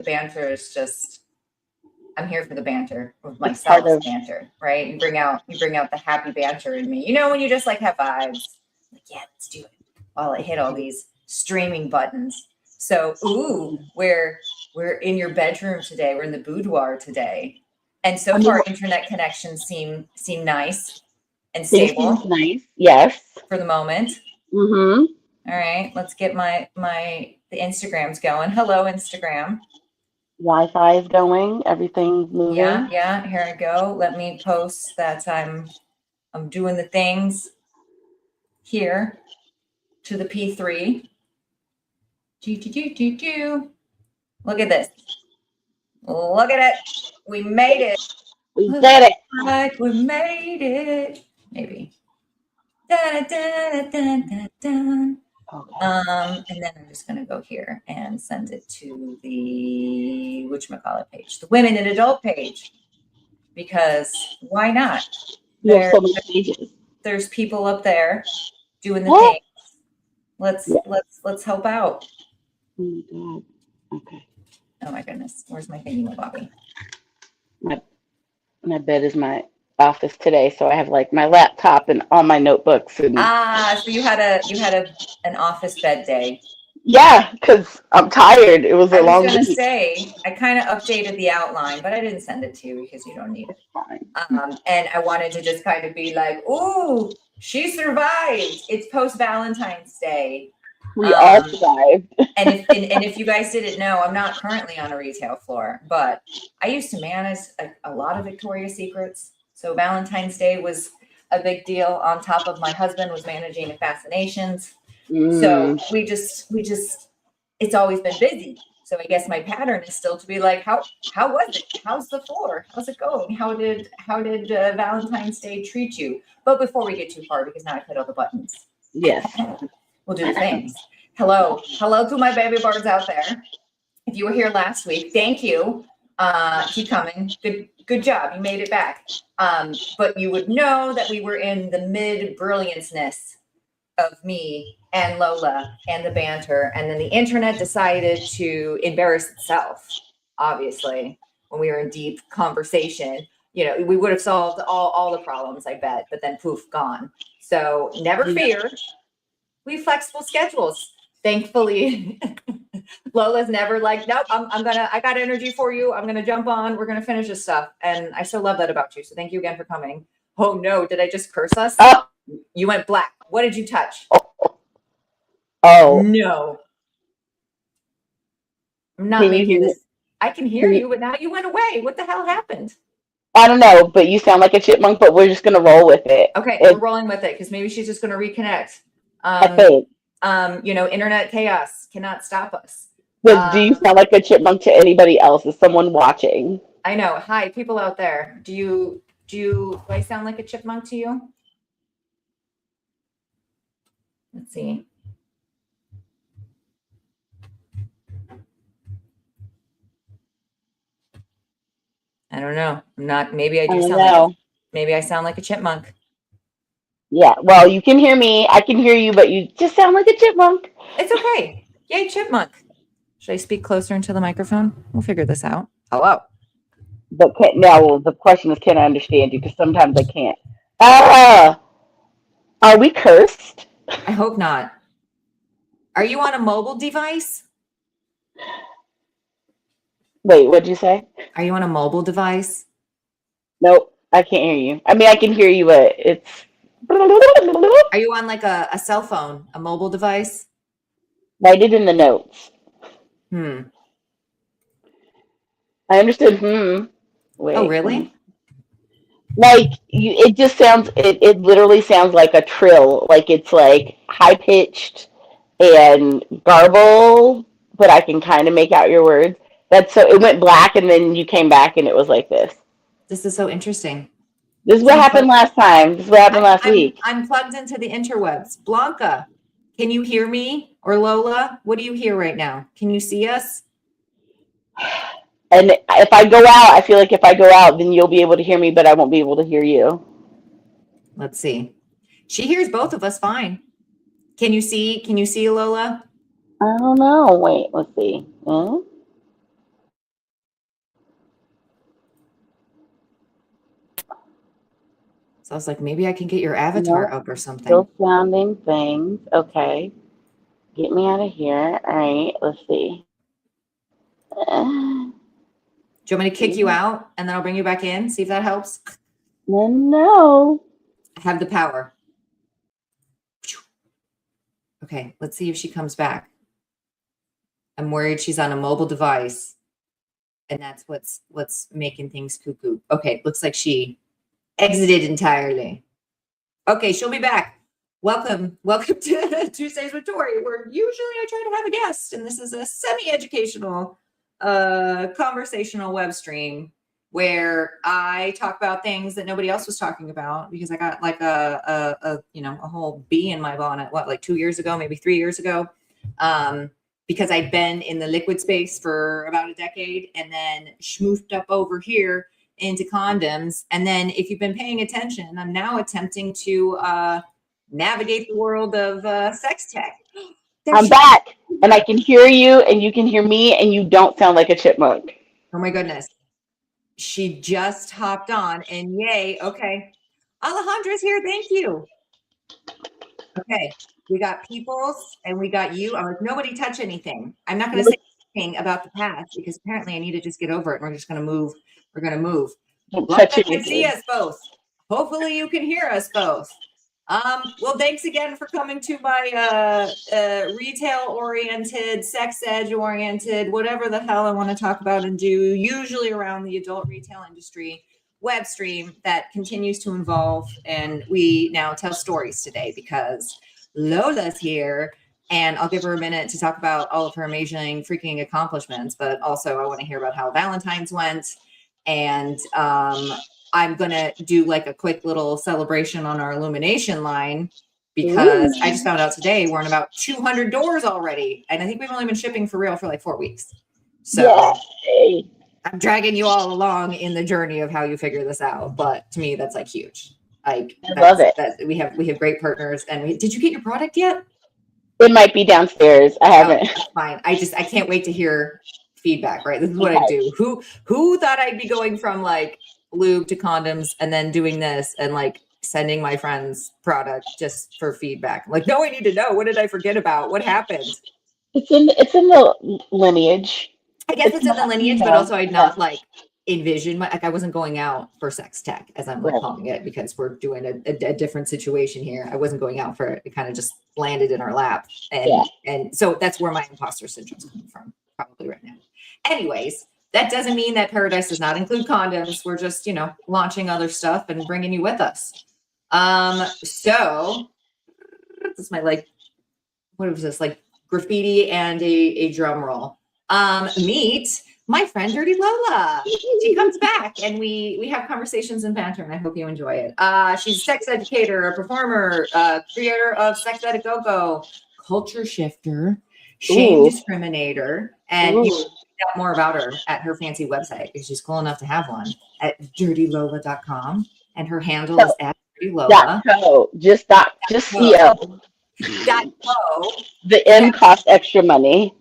banter is just, I'm here for the banter with myself. Banter, right? You bring out the happy banter in me. You know, when you just like have vibes, like, yeah, let's do it. While I hit all these streaming buttons. So, we're in your bedroom today. We're in the boudoir today, and so far, internet connections seem nice and stable. Seems nice, yes, for the moment. Mm-hmm. All right, let's get the Instagrams going. Hello, Instagram. Wi-Fi is going. Everything's moving. Yeah. Here I go. Let me post that I'm doing the things here to the P3. Look at this. Look at it. We made it. We did it. Like we made it. Maybe. Da, da, da, da, da. Okay. And then I'm just going to go here and send it to the whatchamacallit page, the women and adult page, because why not? There's so many pages. There's people up there doing the things. Let's help out. Oh my God. Okay. Oh my goodness. Where's my thingy, Bobby? My bed is my office today, so I have like my laptop and all my notebooks. And so you had an office bed day. Yeah, because I'm tired. It was a long week. I was going to say, I kind of updated the outline, but I didn't send it to you because you don't need it. Fine. And I wanted to just kind of be like, ooh, she survived. It's post-Valentine's Day. We all survived. and if you guys didn't know, I'm not currently on a retail floor, but I used to manage a lot of Victoria's Secrets. So Valentine's Day was a big deal. On top of my husband was managing Fascinations. So we just it's always been busy. So I guess my pattern is still to be like, how was it? How's the floor? How's it going? How did Valentine's Day treat you? But before we get too far, because now I've hit all the buttons. Yes. We'll do the things. Hello to my baby birds out there. If you were here last week, thank you. Keep coming. Good job. You made it back. But you would know that we were in the mid-brilliance-ness of me and Lola and the banter. And then the internet decided to embarrass itself, obviously, when we were in deep conversation. You know, we would have solved all the problems, I bet, but then poof, gone. So never fear. We have flexible schedules. Thankfully, Lola's never like, nope, I got energy for you. I'm going to jump on. We're going to finish this stuff. And I so love that about you. So thank you again for coming. Oh no, did I just curse us? You went black. What did you touch? Oh no. I'm not making this. I can hear you, but now you went away. What the hell happened? I don't know, but you sound like a chipmunk, but we're just going to roll with it. Okay, we're rolling with it because maybe she's just going to reconnect. I think. You know, internet chaos cannot stop us. But do you sound like a chipmunk to anybody else? Is someone watching? I know. Hi, people out there. Do I sound like a chipmunk to you? Let's see. I don't know. I'm not. Maybe I do sound. Maybe I sound like a chipmunk. Yeah, well, you can hear me. I can hear you, but you just sound like a chipmunk. It's okay. Yay, chipmunk. Should I speak closer into the microphone? We'll figure this out. Hello. But now the question is, can I understand you? Because sometimes I can't. Are we cursed? I hope not. Are you on a mobile device? Wait, what'd you say? Are you on a mobile device? Nope, I can't hear you. I mean, I can hear you, but it's... Are you on like a cell phone, a mobile device? Write it in the notes. I understood. Wait. Oh, really? Like it just sounds. It literally sounds like a trill. Like it's like high pitched and garbled, but I can kind of make out your words. That's so. It went black, and then you came back, and it was like this. This is so interesting. This is what happened last time. This is what happened last week. I'm plugged into the interwebs. Blanca, can you hear me? Or Lola, what do you hear right now? Can you see us? And if I go out, I feel like if I go out, then you'll be able to hear me, but I won't be able to hear you. Let's see. She hears both of us fine. Can you see Lola? I don't know. Wait, let's see. So I was like, maybe I can get your avatar up or something. Still sounding things. Okay. Get me out of here. All right. Let's see. Do you want me to kick you out and then I'll bring you back in? See if that helps. No. I have the power. Okay, let's see if she comes back. I'm worried she's on a mobile device, and that's what's making things cuckoo. Okay, looks like she exited entirely. Okay, she'll be back. Welcome to Tuesdays with Tori, where usually I try to have a guest, and this is a semi-educational, conversational web stream where I talk about things that nobody else was talking about because I got like a whole bee in my bonnet. What, like 2 years ago, maybe 3 years ago, because I'd been in the liquid space for about a decade, and then schmoofed up over here into condoms. And then if you've been paying attention, I'm now attempting to navigate the world of sex tech. I'm back, and I can hear you, and you can hear me, and you don't sound like a chipmunk. Oh my goodness. She just hopped on, and yay. Okay. Alejandra's here. Thank you. Okay. We got Peoples and we got you. I'm like, nobody touch anything. I'm not going to say anything about the past because apparently I need to just get over it. We're just going to move. We're going to move. Don't touch You can see us both. Hopefully you can hear us both. Well, thanks again for coming to my retail-oriented, sex ed-oriented, whatever the hell I want to talk about and do, usually around the adult retail industry web stream that continues to evolve. And we now tell stories today because Lola's here, and I'll give her a minute to talk about all of her amazing freaking accomplishments, but also I want to hear about how Valentine's went. And I'm going to do like a quick little celebration on our illumination line because I just found out today we're in about 200 doors already. And I think we've only been shipping for real for like 4 weeks. So yay. I'm dragging you all along in the journey of how you figure this out. But to me, that's like huge. Like, I love it. We have great partners. And did you get your product yet? It might be downstairs. I haven't. Oh, fine. I can't wait to hear feedback, right? This is what I do. Who thought I'd be going from like lube to condoms and then doing this and like sending my friends product just for feedback? I'm like, no, I need to know. What did I forget about? What happened? It's in the lineage. I guess it's in the lineage, but also I'd not like envision like I wasn't going out for sex tech, as I'm like calling it, because we're doing a different situation here. I wasn't going out for it. It kind of just landed in our lap. And so that's where my imposter syndrome is coming from probably right now. Anyways, that doesn't mean that Paradise does not include condoms. We're just, launching other stuff and bringing you with us. So this is my what was this? Like graffiti and a drum roll. Meet my friend Dirty Lola. She comes back and we have conversations and banter, and I hope you enjoy it. She's a sex educator, a performer, creator of Sex Ed a Go-Go, culture shifter, shame discriminator, and you can find out more about her at her fancy website because she's cool enough to have one at dirtylola.com, and her handle is at dirtylola. Just CO. .co. The M costs extra money.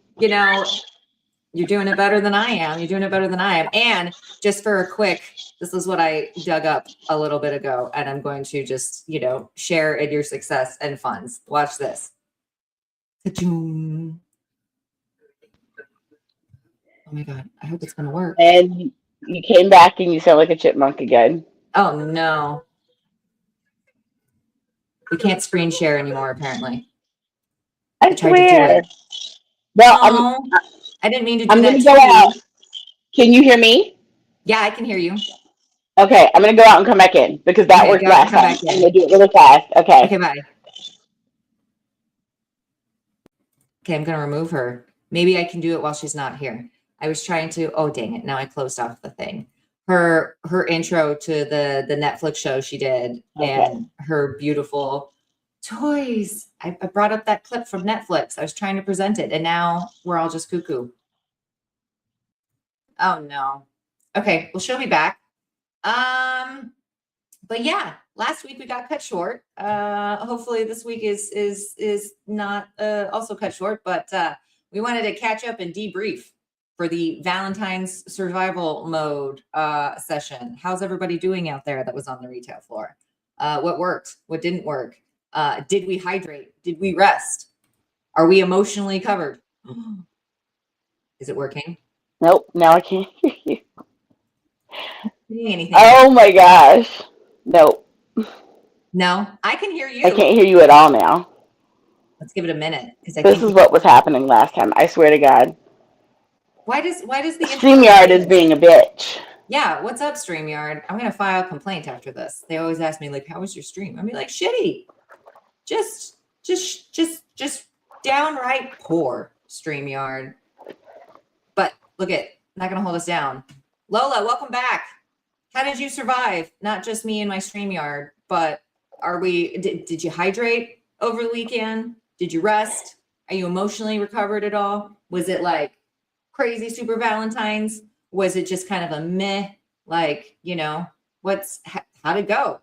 You're doing it better than I am. You're doing it better than I am. And just for a quick, this is what I dug up a little bit ago, and I'm going to just, share in your success and funds. Watch this. Ta-choom. Oh my God. I hope it's going to work. And you came back and you sound like a chipmunk again. Oh no. We can't screen share anymore, apparently. I tried to do it. Well, I didn't mean to do I'm that. I'm going to go out. Can you hear me? Yeah, I can hear you. Okay, I'm going to go out and come back in because that worked last time. I'm going to do it really fast. Okay. Okay, bye. Okay, I'm going to remove her. Maybe I can do it while she's not here. I was trying to, oh, dang it. Now I closed off the thing. Her intro to the Netflix show she did, and her beautiful toys. I brought up that clip from Netflix. I was trying to present it, and now we're all just cuckoo. Oh no. Okay, well, she'll be back. But yeah, last week we got cut short. Hopefully this week is not also cut short, but we wanted to catch up and debrief for the Valentine's survival mode session. How's everybody doing out there that was on the retail floor? What worked? What didn't work? Did we hydrate? Did we rest? Are we emotionally covered? Is it working? Nope. Now I can't hear you. Seeing anything? Oh my gosh. Nope. No, I can hear you. I can't hear you at all now. Let's give it a minute because This is what was happening last time. I swear to God. Why does the StreamYard is being a bitch. Yeah, what's up, StreamYard? I'm gonna file a complaint after this. They always ask me like, "How was your stream?" I'm like, "Shitty, just downright poor, StreamYard." But look at, not gonna hold us down. Lola, welcome back. How did you survive? Not just me and my StreamYard, but did you hydrate over the weekend? Did you rest? Are you emotionally recovered at all? Was it like crazy super Valentines? Was it just kind of a meh, like, how'd it go?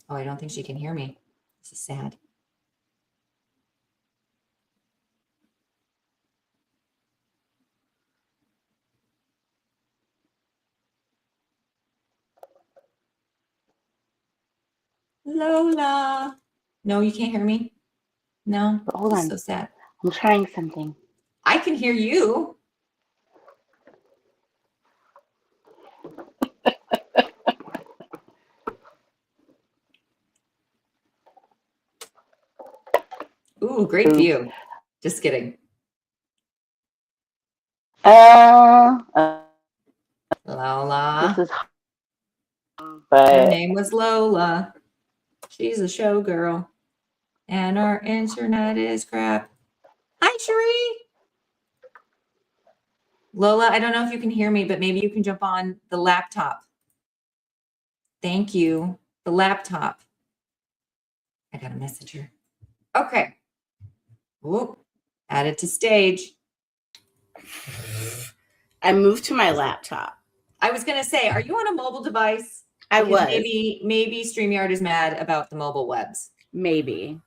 Oh, I don't think she can hear me. This is sad. Lola. No, you can't hear me? No? Hold on. So sad. I'm trying something. I can hear you. Ooh, great view. Just kidding. Lola. This is. But her name was Lola. She's a showgirl. And our internet is crap. Hi, Cherie. Lola, I don't know if you can hear me, but maybe you can jump on the laptop. Thank you. The laptop. I got to message her. Okay. Whoop. Add it to stage. I moved to my laptop. I was going to say, are you on a mobile device? I was. Maybe StreamYard is mad about the mobile webs. Maybe.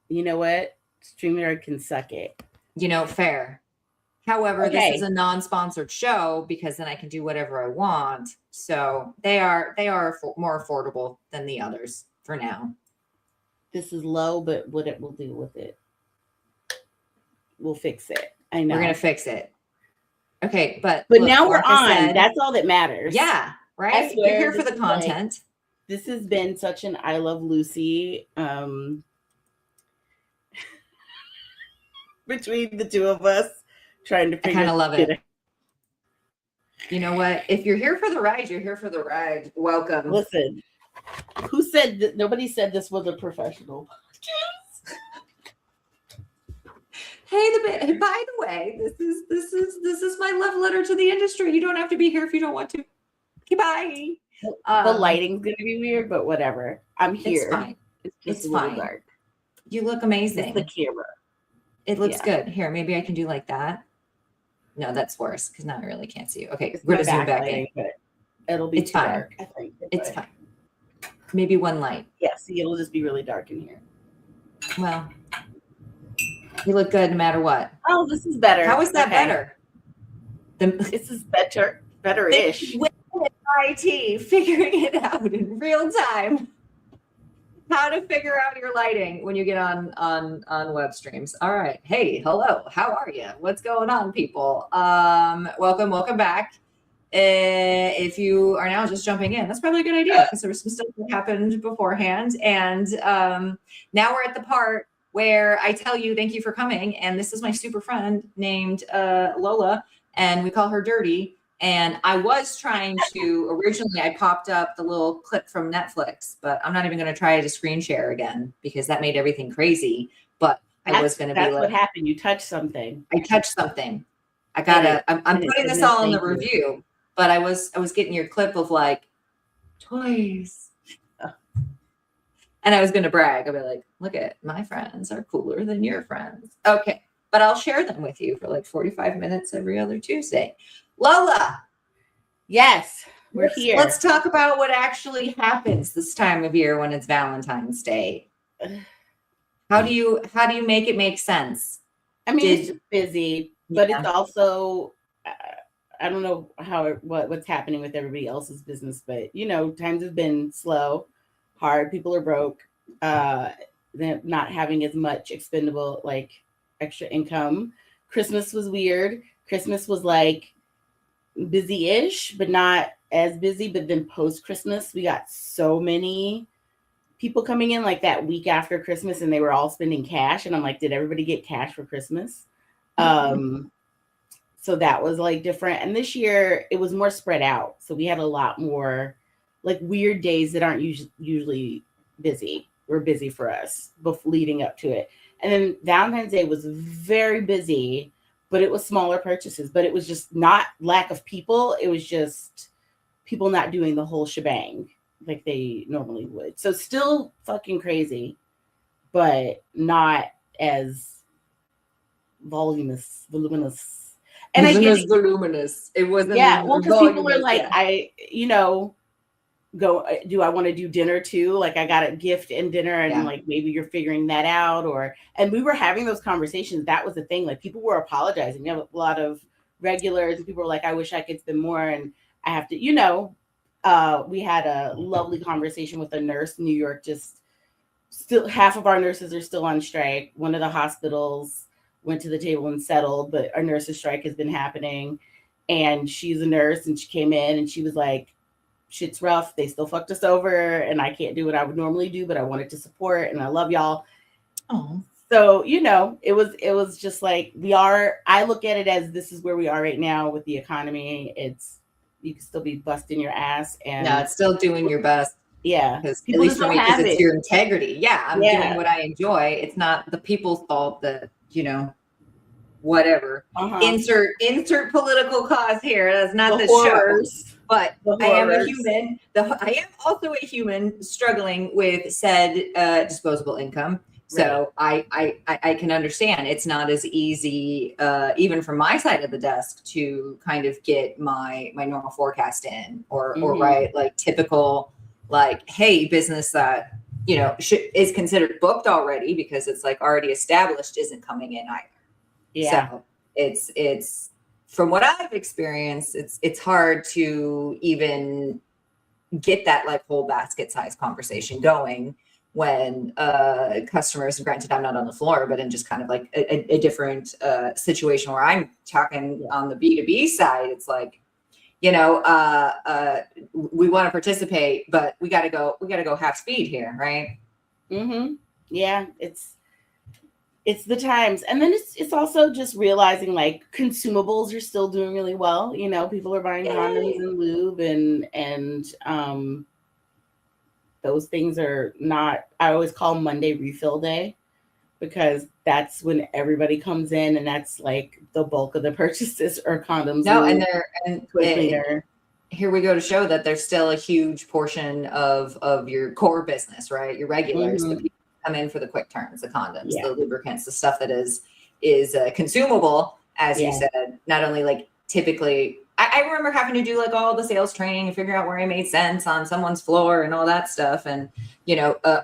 You know what? StreamYard can suck it. Fair. However, Okay. This is a non-sponsored show because then I can do whatever I want. So they are more affordable than the others for now. This is low, but what it will do with it, we'll fix it. I know. We're going to fix it. Okay, but now we're on. That's all that matters. Yeah, right? You're here for the content. This has been such an I Love Lucy between the two of us trying to figure I kind of love it. You know what? If you're here for the ride, you're here for the ride. Welcome. Listen, who said that? Nobody said this was a professional. Hey, by the way, this is my love letter to the industry. You don't have to be here if you don't want to. Okay, bye. The lighting's gonna be weird, but whatever. I'm here. It's fine. It's just It's a little fine. dark. You look amazing. It's the camera. It looks good. Here, maybe I can do like that. No, that's worse because now I really can't see you. Okay, It's we're my gonna zoom back in. backlighting, but it'll be It's too fine. dark. I think. It's fine. Maybe one light. Yeah, see, it'll just be really dark in here. Well, you look good no matter what. Oh, this is better. How is that Okay. better? This is better-ish. With IT, figuring it out in real time. How to figure out your lighting when you get on web streams. All right. Hey, hello. How are you? What's going on, people? Welcome back. If you are now just jumping in, that's probably a good idea because there was some stuff that happened beforehand. And now we're at the part where I tell you thank you for coming. And this is my super friend named Lola, and we call her Dirty. And I was trying to, originally I popped up the little clip from Netflix, but I'm not even going to try to screen share again because that made everything crazy. But I was going to be like, that's what happened. You touched something. I touched something. I'm putting this all in the review, but I was getting your clip of like toys. And I was going to brag. I'll be like, look at my friends are cooler than your friends. Okay. But I'll share them with you for like 45 minutes every other Tuesday. Lola. Yes, we're here. Let's talk about what actually happens this time of year when it's Valentine's Day. How do you make it make sense? I mean, it's just busy, but it's also I don't know what's happening with everybody else's business, but times have been slow, hard. People are broke. They're not having as much expendable, like extra income. Christmas was weird. Christmas was like busy-ish, but not as busy. But then post-Christmas, we got so many people coming in like that week after Christmas, and they were all spending cash. And I'm like, did everybody get cash for Christmas? So that was like different. And this year it was more spread out. So we had a lot more like weird days that aren't usually busy. Were busy for us before leading up to it. And then Valentine's Day was very busy, but it was smaller purchases. But it was just not lack of people. It was just people not doing the whole shebang like they normally would. So still fucking crazy, but not as voluminous. And it was voluminous. It wasn't. Yeah, well, because people are like, yeah. Do I want to do dinner too? Like, I got a gift and dinner, and like maybe you're figuring that out, and we were having those conversations. That was the thing. Like, people were apologizing. We have a lot of regulars, and people were like, I wish I could spend more, and I have to, we had a lovely conversation with a nurse in New York. Just still, half of our nurses are still on strike. One of the hospitals went to the table and settled, but our nurses' strike has been happening. And she's a nurse, and she came in and she was like, shit's rough. They still fucked us over, and I can't do what I would normally do, but I wanted to support, and I love y'all. Oh, so it was just like I look at it as this is where we are right now with the economy. You can still be busting your ass, and no, it's still doing your best. Yeah, because at least for me, because it's your integrity. Yeah, I'm doing what I enjoy. It's not the people's fault that whatever. Insert political cause here. That's not the show. But I am a human. I am also a human struggling with said disposable income. So right. I can understand it's not as easy, even from my side of the desk, to kind of get my normal forecast in or write like typical, like, hey, business that is considered booked already because it's like already established isn't coming in either. Yeah. So it's from what I've experienced, it's hard to even get that like whole basket size conversation going when customers, granted I'm not on the floor, but in just kind of like a different situation where I'm talking on the B2B side, it's like, we want to participate, but we got to go half speed here. Right. Mm-hmm. Yeah. It's the times. And then it's also just realizing like consumables are still doing really well. People are buying condoms and lube and those things are not, I always call Monday refill day because that's when everybody comes in and that's like the bulk of the purchases are condoms. No, and here we go to show that there's still a huge portion of your core business, right? Your regulars, the people come in for the quick turns, the condoms, the lubricants, the stuff that is consumable, as you said. Not only like typically, I remember having to do like all the sales training and figure out where I made sense on someone's floor and all that stuff. And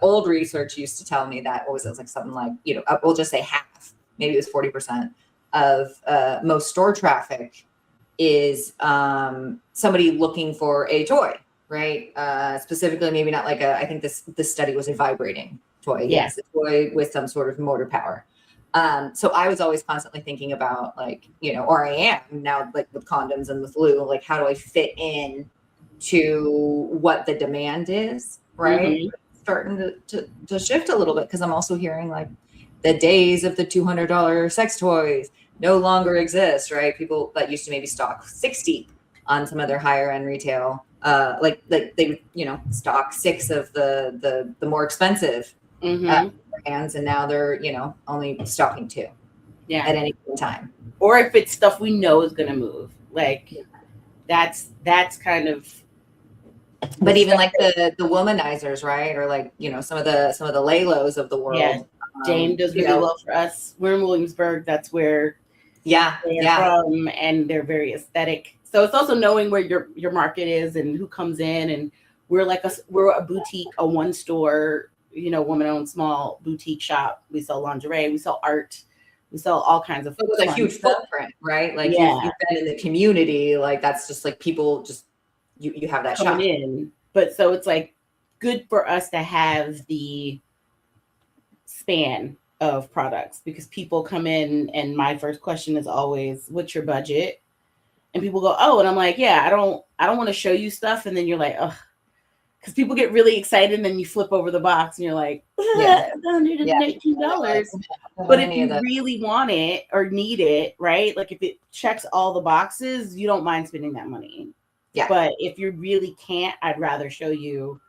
old research used to tell me that it was like something like we'll just say half, maybe it was 40% of most store traffic is somebody looking for a toy, right? Specifically, maybe not like I think this study was a vibrating toy. Yes, a toy with some sort of motor power. So I was always constantly thinking about like, or I am now, like with condoms and with lube, like how do I fit in to what the demand is, right? Starting to shift a little bit because I'm also hearing like the days of the $200 sex toys no longer exist, right? People that used to maybe stock 60 on some of their higher end retail, like they stock 6 of the more expensive brands, and now they're only stocking 2 at any time. Or if it's stuff we know is going to move, like that's kind of. But even like the womanizers, right? Or like some of the Lalos of the world. Yeah. Jane does really well for us. We're in Williamsburg. That's where they're from, and they're very aesthetic. So it's also knowing where your market is and who comes in, and we're a boutique, a one store, woman-owned small boutique shop. We sell lingerie, we sell art, We sell all kinds of It was a fun huge stuff. footprint, right? Like Yeah. you've been in the community, like that's just like people just you have that coming shop. in. But so it's like good for us to have the span of products because people come in and my first question is always, what's your budget? And people go, oh, and I'm like, yeah, I don't want to show you stuff. And then you're like, oh, because people get really excited and then you flip over the box and you're like, $118. But if you really want it or need it, right? Like if it checks all the boxes, you don't mind spending that money. Yeah. But if you really can't, I'd rather show you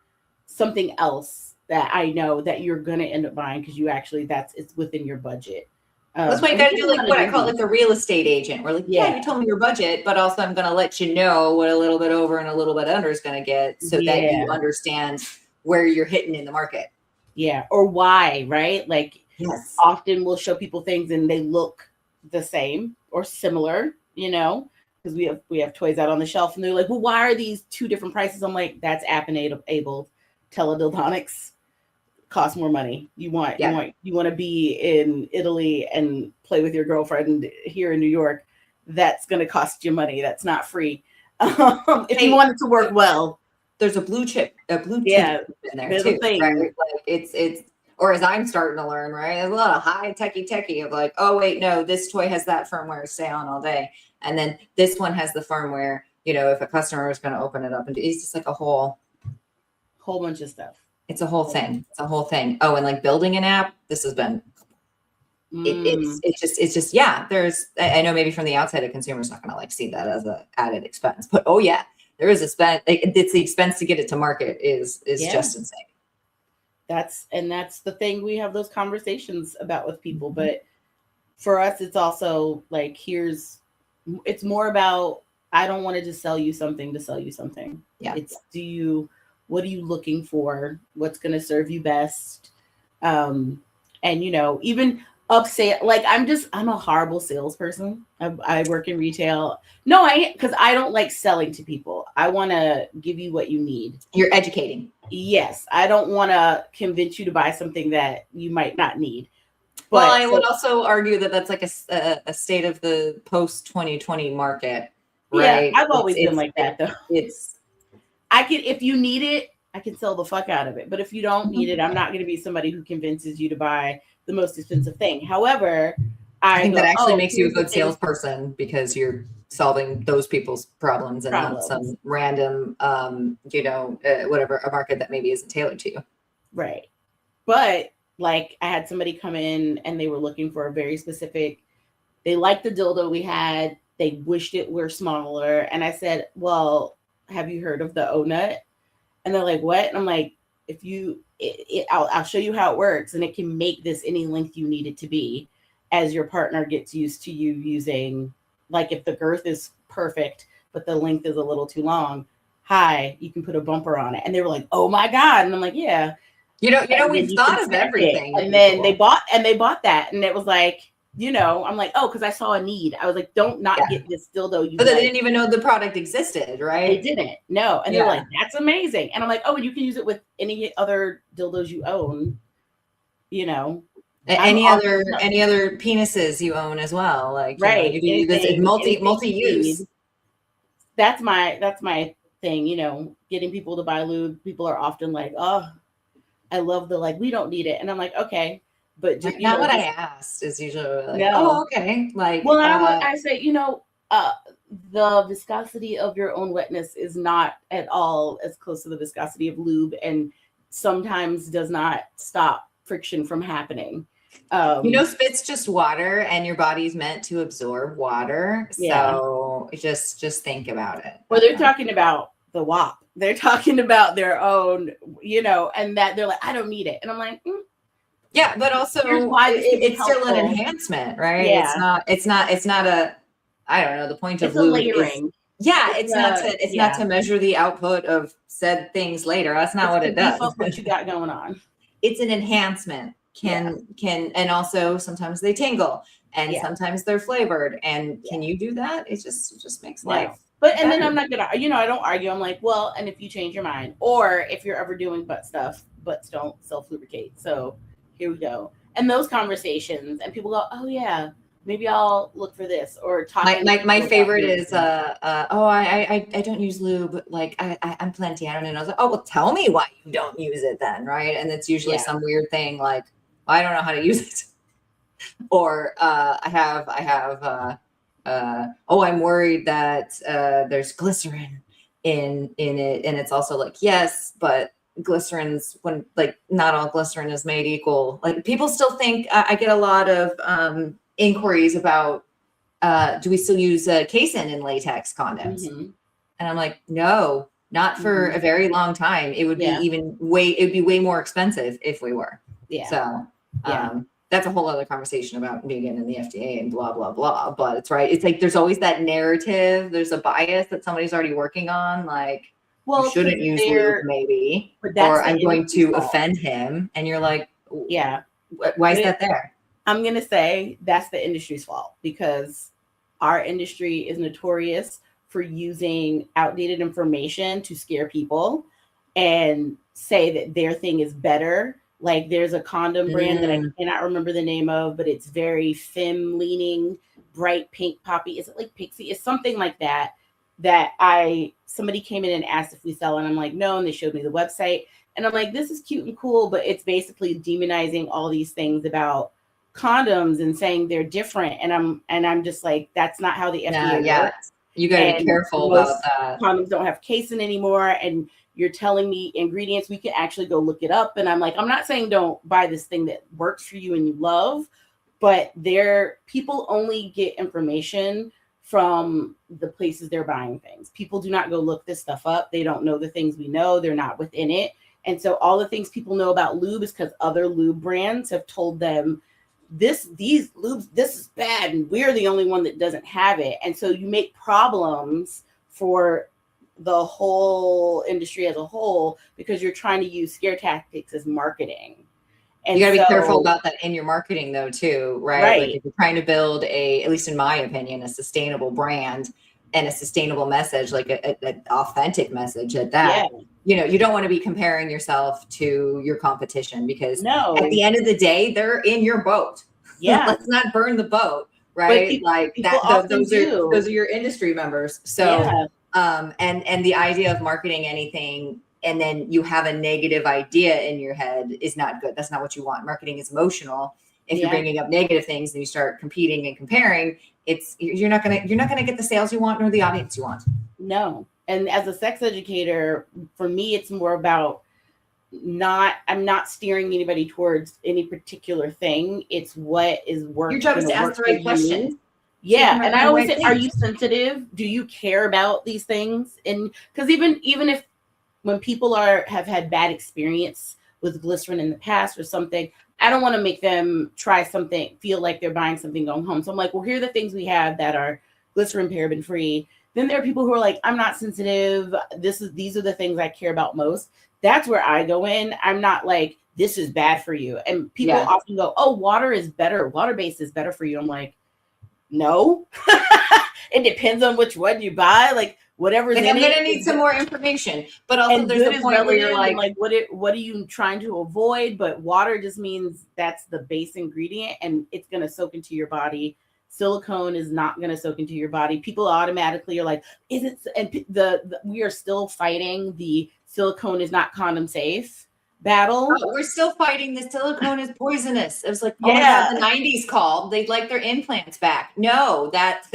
something else that I know that you're gonna end up buying because you actually it's within your budget. That's why you gotta do like what I call like the real estate agent. We're like, yeah, you told me your budget, but also I'm gonna let you know what a little bit over and a little bit under is gonna get so that you understand where you're hitting in the market. Yeah, or why, right? Like yes. Often we'll show people things and they look the same or similar, because we have toys out on the shelf and they're like, well, why are these two different prices? I'm like, that's app enabled. Teledildonics cost more money. You want to be in Italy and play with your girlfriend here in New York. That's going to cost you money. That's not free. If you want it to work well, there's a blue chip in there too, right? Like it's or as I'm starting to learn, right? There's a lot of high techie of like, oh wait, no, this toy has that firmware, stay on all day, and then this one has the firmware. If a customer is going to open it up, and it's just like a whole bunch of stuff. It's a whole thing. It's a whole thing. Oh, and like building an app, this has been. It's just yeah. I know maybe from the outside, a consumer's not going to like see that as an added expense, but oh yeah, there is a spend. It's the expense to get it to market is just insane. That's the thing we have those conversations about with people, but for us, it's also like it's more about I don't want to just sell you something to sell you something. Yeah, it's what are you looking for? What's going to serve you best? And even upsell, like I'm a horrible salesperson. I work in retail. No, because I don't like selling to people. I want to give you what you need. You're educating. Yes. I don't want to convince you to buy something that you might not need. But I would also argue that that's like a state of the post 2020 market, right? Yeah, I've always been like that though. If you need it, I can sell the fuck out of it. But if you don't need it, I'm not going to be somebody who convinces you to buy the most expensive thing. However, I think that actually makes you a good salesperson because you're solving those people's problems and not some random, whatever, a market that maybe isn't tailored to you. Right. But like I had somebody come in and they were looking for a very specific, they liked the dildo we had. They wished it were smaller. And I said, well, have you heard of the O-Nut? And they're like, what? And I'm like, I'll show you how it works. And it can make this any length you need it to be as your partner gets used to you using, like if the girth is perfect, but the length is a little too long, you can put a bumper on it. And they were like, oh my God. And I'm like, yeah. We've thought of everything. And then they bought that. And it was like, I'm like, oh, because I saw a need. I was like, don't get this dildo. But they didn't even know the product existed, right? They didn't. No. And they were like, that's amazing. And I'm like, oh, and you can use it with any other dildos you own, Any other penises you own as well. Like, right. You do this multi-use. That's my thing, getting people to buy lube. People are often like, oh, I love we don't need it. And I'm like, okay. But not what I asked is usually like, no. Oh, okay. Like, well, I say, the viscosity of your own wetness is not at all as close to the viscosity of lube, and sometimes does not stop friction from happening. Spit's just water, and your body's meant to absorb water. So just think about it. Well, they're talking about the WAP. They're talking about their own, and that they're like, I don't need it, and I'm like. Yeah, but also it's still an enhancement, right? Yeah. It's not a, I don't know, the point of lube layering. It's not to measure the output of said things later. That's not what it does. What you got going on. It's an enhancement. And also sometimes they tingle and sometimes they're flavored. And can you do that? It just makes life. But and then I'm not gonna, I don't argue. I'm like, well, and if you change your mind, or if you're ever doing butt stuff, butts don't self-lubricate. So here we go. and those conversations, and people go, oh yeah, maybe I'll look for this, or talk. My favorite is I don't use lube, like I'm plenty. I don't know. And I was like, oh well, tell me why you don't use it then, right? And it's usually some weird thing like, I don't know how to use it, or I have I'm worried that there's glycerin in it, and it's also like, yes, but glycerin's, when like not all glycerin is made equal. Like people still think, I get a lot of inquiries about do we still use casein in latex condoms? And I'm like, no, not for a very long time. It would be it'd be way more expensive if we were. So that's a whole other conversation about vegan and the FDA and blah blah blah, but it's right, it's like there's always that narrative, there's a bias that somebody's already working on, like, well, you shouldn't use lube maybe, or I'm going to offend him, and you're like, why is that there? I'm gonna say that's the industry's fault, because our industry is notorious for using outdated information to scare people and say that their thing is better. Like there's a condom brand that I cannot remember the name of, but it's very femme leaning, bright pink poppy. Is it like Pixie? It's something like that. Somebody came in and asked if we sell, and I'm like, no. And they showed me the website, and I'm like, this is cute and cool, but it's basically demonizing all these things about condoms and saying they're different. And I'm just like, that's not how the FDA works. You got to be careful about that. Condoms don't have casein anymore, and you're telling me ingredients, we can actually go look it up. And I'm like, I'm not saying don't buy this thing that works for you and you love, but people only get information from the places they're buying things. People do not go look this stuff up. They don't know the things we know. They're not within it. And so all the things people know about lube is because other lube brands have told them these lubes, this is bad, and we're the only one that doesn't have it. And so you make problems for the whole industry as a whole, because you're trying to use scare tactics as marketing. And you got to be careful about that in your marketing though too, right? Like if you're trying to build at least in my opinion, a sustainable brand and a sustainable message, like an authentic message at that, you don't want to be comparing yourself to your competition, because at the end of the day, they're in your boat. Let's not burn the boat, right? Like that, those are your industry members. So and the idea of marketing anything and then you have a negative idea in your head is not good. That's not what you want. Marketing is emotional. If you're bringing up negative things and you start competing and comparing, you're not gonna get the sales you want nor the audience you want. No. And as a sex educator, for me, it's more about I'm not steering anybody towards any particular thing. It's what is working. Your job is to ask the right questions. Yeah. And I always say, are you sensitive? Do you care about these things? And because even if when people have had bad experience with glycerin in the past or something, I don't want to make them try something, feel like they're buying something going home. So I'm like, well, here are the things we have that are glycerin paraben free. Then there are people who are like, I'm not sensitive. These are the things I care about most. That's where I go in. I'm not like, this is bad for you. And people often go, oh, water is better. Water-based is better for you. I'm like, no, it depends on which one you buy. Like whatever's in it. I'm gonna need some more information, but also there's the point where you're like what are you trying to avoid? But water just means that's the base ingredient, and it's gonna soak into your body. Silicone is not gonna soak into your body. People automatically are like, is it? And we are still fighting the silicone is not condom safe battle. Oh, we're still fighting the silicone is poisonous. It was like, oh my God, the 90s called. They'd like their implants back. No, that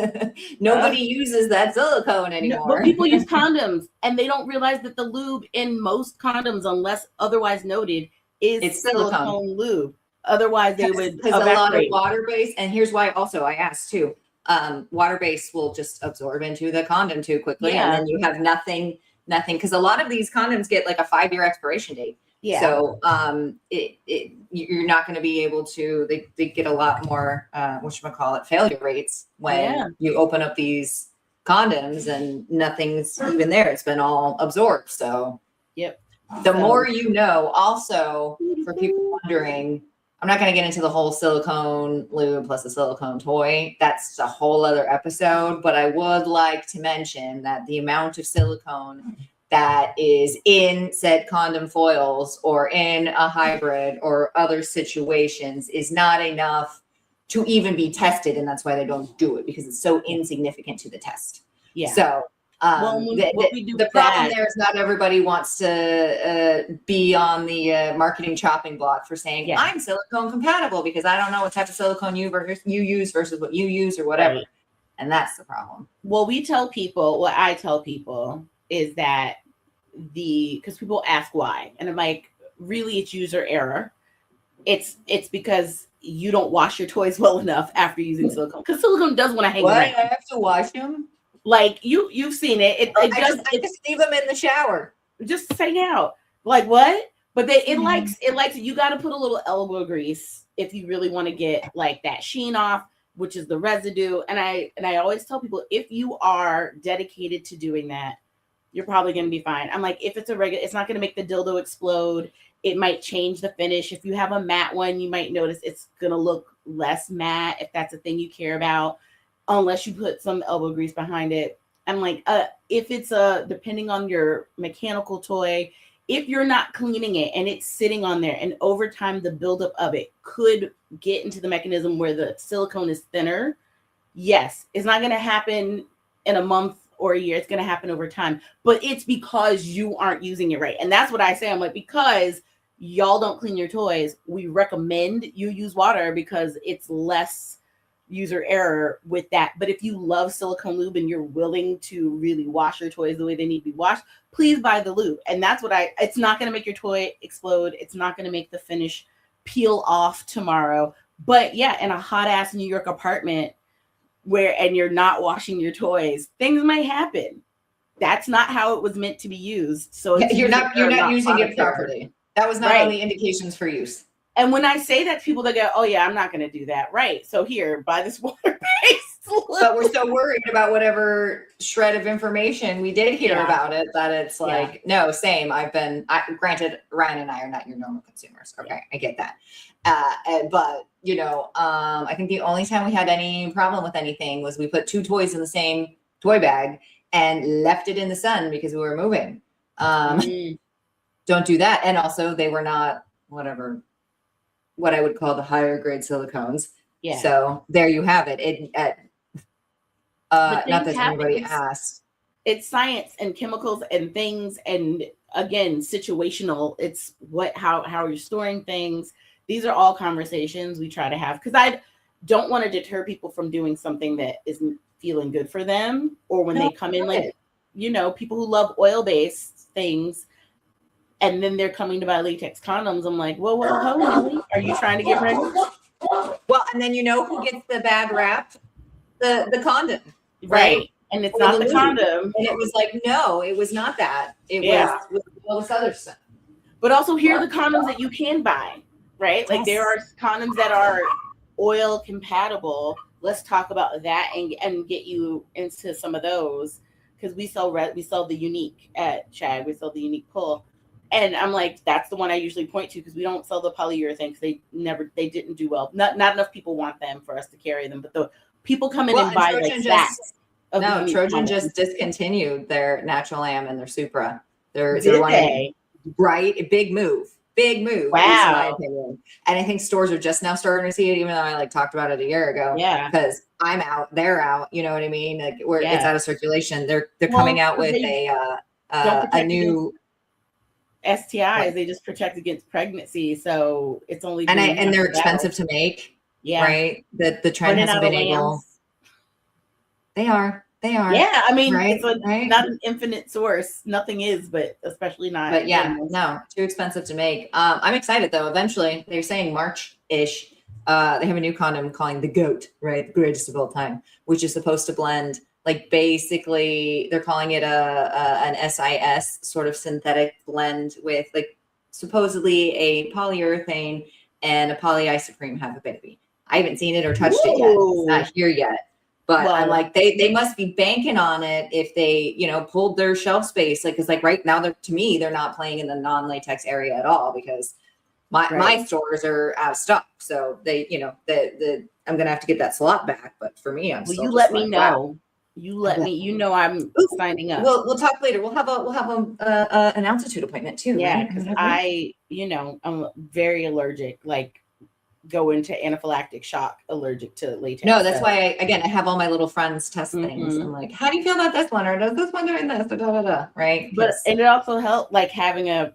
nobody uses that silicone anymore. No, but people use condoms and they don't realize that the lube in most condoms, unless otherwise noted, is silicone lube. Otherwise they would because a lot of water-based, and here's why also I asked too, water-based will just absorb into the condom too quickly. And then you have nothing, because a lot of these condoms get like a 5-year expiration date. Yeah. So you're not going to be able to, they get a lot more, failure rates when you open up these condoms and nothing's even there. It's been all absorbed. So the more you know, also for people wondering, I'm not going to get into the whole silicone lube plus a silicone toy. That's a whole other episode, but I would like to mention that the amount of silicone that is in said condom foils or in a hybrid or other situations is not enough to even be tested. And that's why they don't do it, because it's so insignificant to the test. Yeah. So the problem there is not everybody wants to be on the marketing chopping block for saying, I'm silicone compatible because I don't know what type of silicone you use versus what you use or whatever. Right. And that's the problem. Well, what I tell people is that because people ask why. And I'm like, really, it's user error. It's because you don't wash your toys well enough after using silicone. Because silicone does want to hang around. I have to wash them? Like you've seen it. I just leave them in the shower. Just hang out. Like what? But it likes it. You got to put a little elbow grease if you really want to get like that sheen off, which is the residue. And I always tell people, if you are dedicated to doing that, you're probably going to be fine. I'm like, if it's a regular, it's not going to make the dildo explode. It might change the finish. If you have a matte one, you might notice it's going to look less matte if that's a thing you care about, unless you put some elbow grease behind it. I'm like, if it's depending on your mechanical toy, if you're not cleaning it and it's sitting on there, and over time the buildup of it could get into the mechanism where the silicone is thinner, yes, it's not going to happen in a month or a year. It's going to happen over time, but it's because you aren't using it right. And that's what I say. I'm like, because y'all don't clean your toys, we recommend you use water because it's less user error with that. But if you love silicone lube and you're willing to really wash your toys the way they need to be washed, please buy the lube. And that's what it's not going to make your toy explode. It's not going to make the finish peel off tomorrow. But yeah, in a hot ass New York apartment and you're not washing your toys, things might happen. That's not how it was meant to be used. So you're not using it properly. That was not on the indications for use. And when I say that to people, they go, oh yeah, I'm not going to do that. Right. So here, buy this water-based lube. But we're so worried about whatever shred of information we did hear about it, that it's like, no, same. Granted, Ryan and I are not your normal consumers. Okay. I get that. But I think the only time we had any problem with anything was we put two toys in the same toy bag and left it in the sun because we were moving. Don't do that. And also they were not what I would call the higher grade silicones. Yeah. So there you have it. Not that anybody asked. It's science and chemicals and things. And again, situational. It's how you're storing things. These are all conversations we try to have, because I don't want to deter people from doing something that isn't feeling good for them, or when they come in, like, people who love oil-based things, and then they're coming to buy latex condoms. I'm like, well, Nelly, are you trying to get pregnant? Well, and then who gets the bad rap? The condom. Right. And it's not the condom. And it was like, no, it was not that. It was all this other stuff. But also, here are the condoms that you can buy. Right? Like there are condoms that are oil compatible. Let's talk about that and get you into some of those, because we sell the Unique at Shag. We sell the Unique pull, and I'm like, that's the one I usually point to, because we don't sell the polyurethane because they didn't do well. Not enough people want them for us to carry them. But the people come in and buy like sacks. Trojan just discontinued their Natural Am and their Supra. Did they? Right, a big move. Wow. In my opinion. And I think stores are just now starting to see it, even though I talked about it a year ago. Yeah. Because I'm out, they're out. You know what I mean? Like it's out of circulation. They're coming out with a new STIs. Right. They just protect against pregnancy. So it's only and they're expensive to make. Yeah. Right. The trend hasn't been able. They are. Yeah, I mean, right? It's not an infinite source. Nothing is, but especially not. But no, too expensive to make. I'm excited though. Eventually, they're saying March-ish. They have a new condom calling the GOAT, right? The greatest of all time, which is supposed to blend, basically, they're calling it an SIS sort of synthetic blend with supposedly a polyurethane and a polyisoprene have a baby. I haven't seen it or touched it yet. It's not here yet. But I'm like, they must be banking on it if they, pulled their shelf space. Because right now, they're not playing in the non-latex area at all, because my stores are out of stock. So they, I'm going to have to get that slot back. But for me, I'm still you let me know. Wow. You let me. You know I'm signing up. We'll talk later. We'll have an altitude appointment too. Yeah, right? because I'm very allergic. Like go into anaphylactic shock, allergic to latex. No, that's why I have all my little friends test things. I'm like, how do you feel about this one? Or does this one doing this? Or da da da. Right. But and it also helped like having a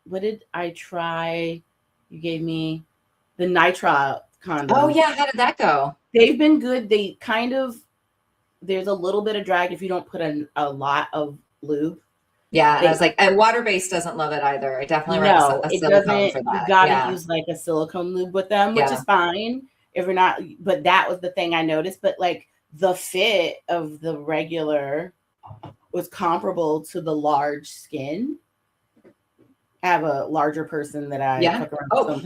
what did I try? You gave me the nitrile condom. Oh yeah, how did that go? They've been good. They kind of there's a little bit of drag if you don't put a lot of lube. Yeah, and I was like, water-based doesn't love it either. I definitely recommend a silicone for that. You gotta use like a silicone lube with them, which is fine if you're not. But that was the thing I noticed. But like the fit of the regular was comparable to the large skin. I have a larger person that I fuck around with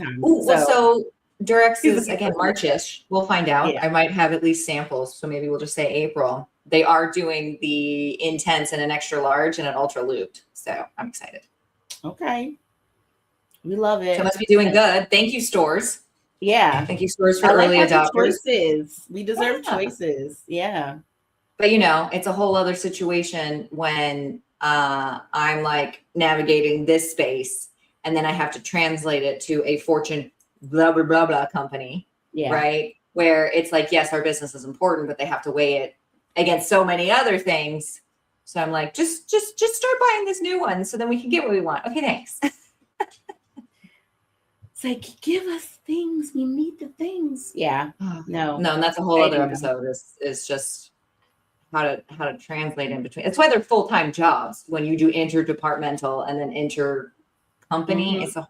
sometimes. So Durex is again Marchish. We'll find out. Yeah. I might have at least samples, so maybe we'll just say April. They are doing the intense and an extra large and an ultra lubed. So I'm excited. Okay. We love it. So it must be doing good. Thank you, stores. Yeah. Thank you, stores, for early adopters. Choices. We deserve choices. Yeah. But it's a whole other situation when I'm like navigating this space and then I have to translate it to a Fortune blah, blah, blah, blah company. Yeah. Right. Where it's like, yes, our business is important, but they have to weigh it against so many other things. So I'm like, just start buying this new one so then we can get what we want. Okay, thanks. It's like, give us things. We need the things. Yeah. No, and that's a whole other episode is just how to translate in between. It's why they're full-time jobs when you do interdepartmental and then inter-company. Mm-hmm. It's a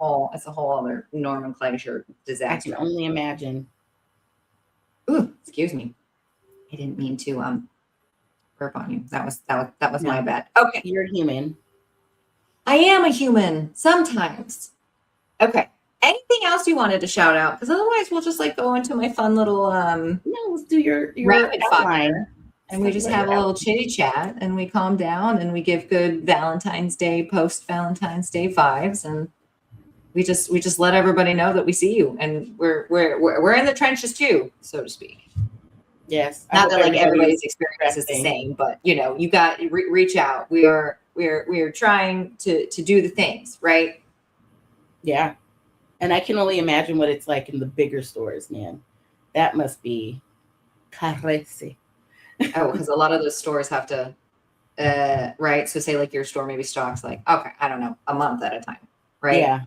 whole other nomenclature disaster. I can only imagine. Ooh, excuse me. I didn't mean to burp on you. That was my bad. Okay. You're human. I am a human sometimes. Okay. Anything else you wanted to shout out? Because otherwise we'll just like go into my fun little let's do your rapid fire. And we just have a little chitty chat and we calm down and we give good Valentine's Day, post-Valentine's Day vibes, and we just let everybody know that we see you and we're in the trenches too, so to speak. Yes. Not that like everybody's experience is the same, but you got reach out. We're trying to do the things, right? Yeah. And I can only imagine what it's like in the bigger stores, man. That must be crazy. Oh, because a lot of those stores have to right. So say like your store maybe stocks like, okay, I don't know, a month at a time. Right. Yeah.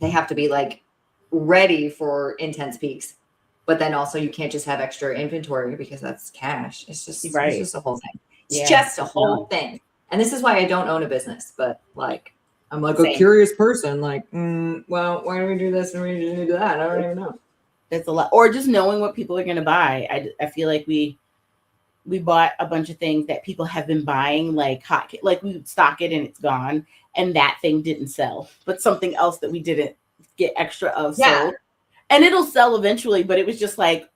They have to be like ready for intense peaks. But then also you can't just have extra inventory because that's cash. It's just It's just a whole thing. It's just a whole thing. And this is why I don't own a business. But like I'm like a curious person. Like, well, why do we do this and we do that? I don't even know. It's a lot. Or just knowing what people are going to buy. I feel like we bought a bunch of things that people have been buying like hot. Like we stock it and it's gone. And that thing didn't sell. But something else that we didn't get extra of sold. And it'll sell eventually, but it was just like,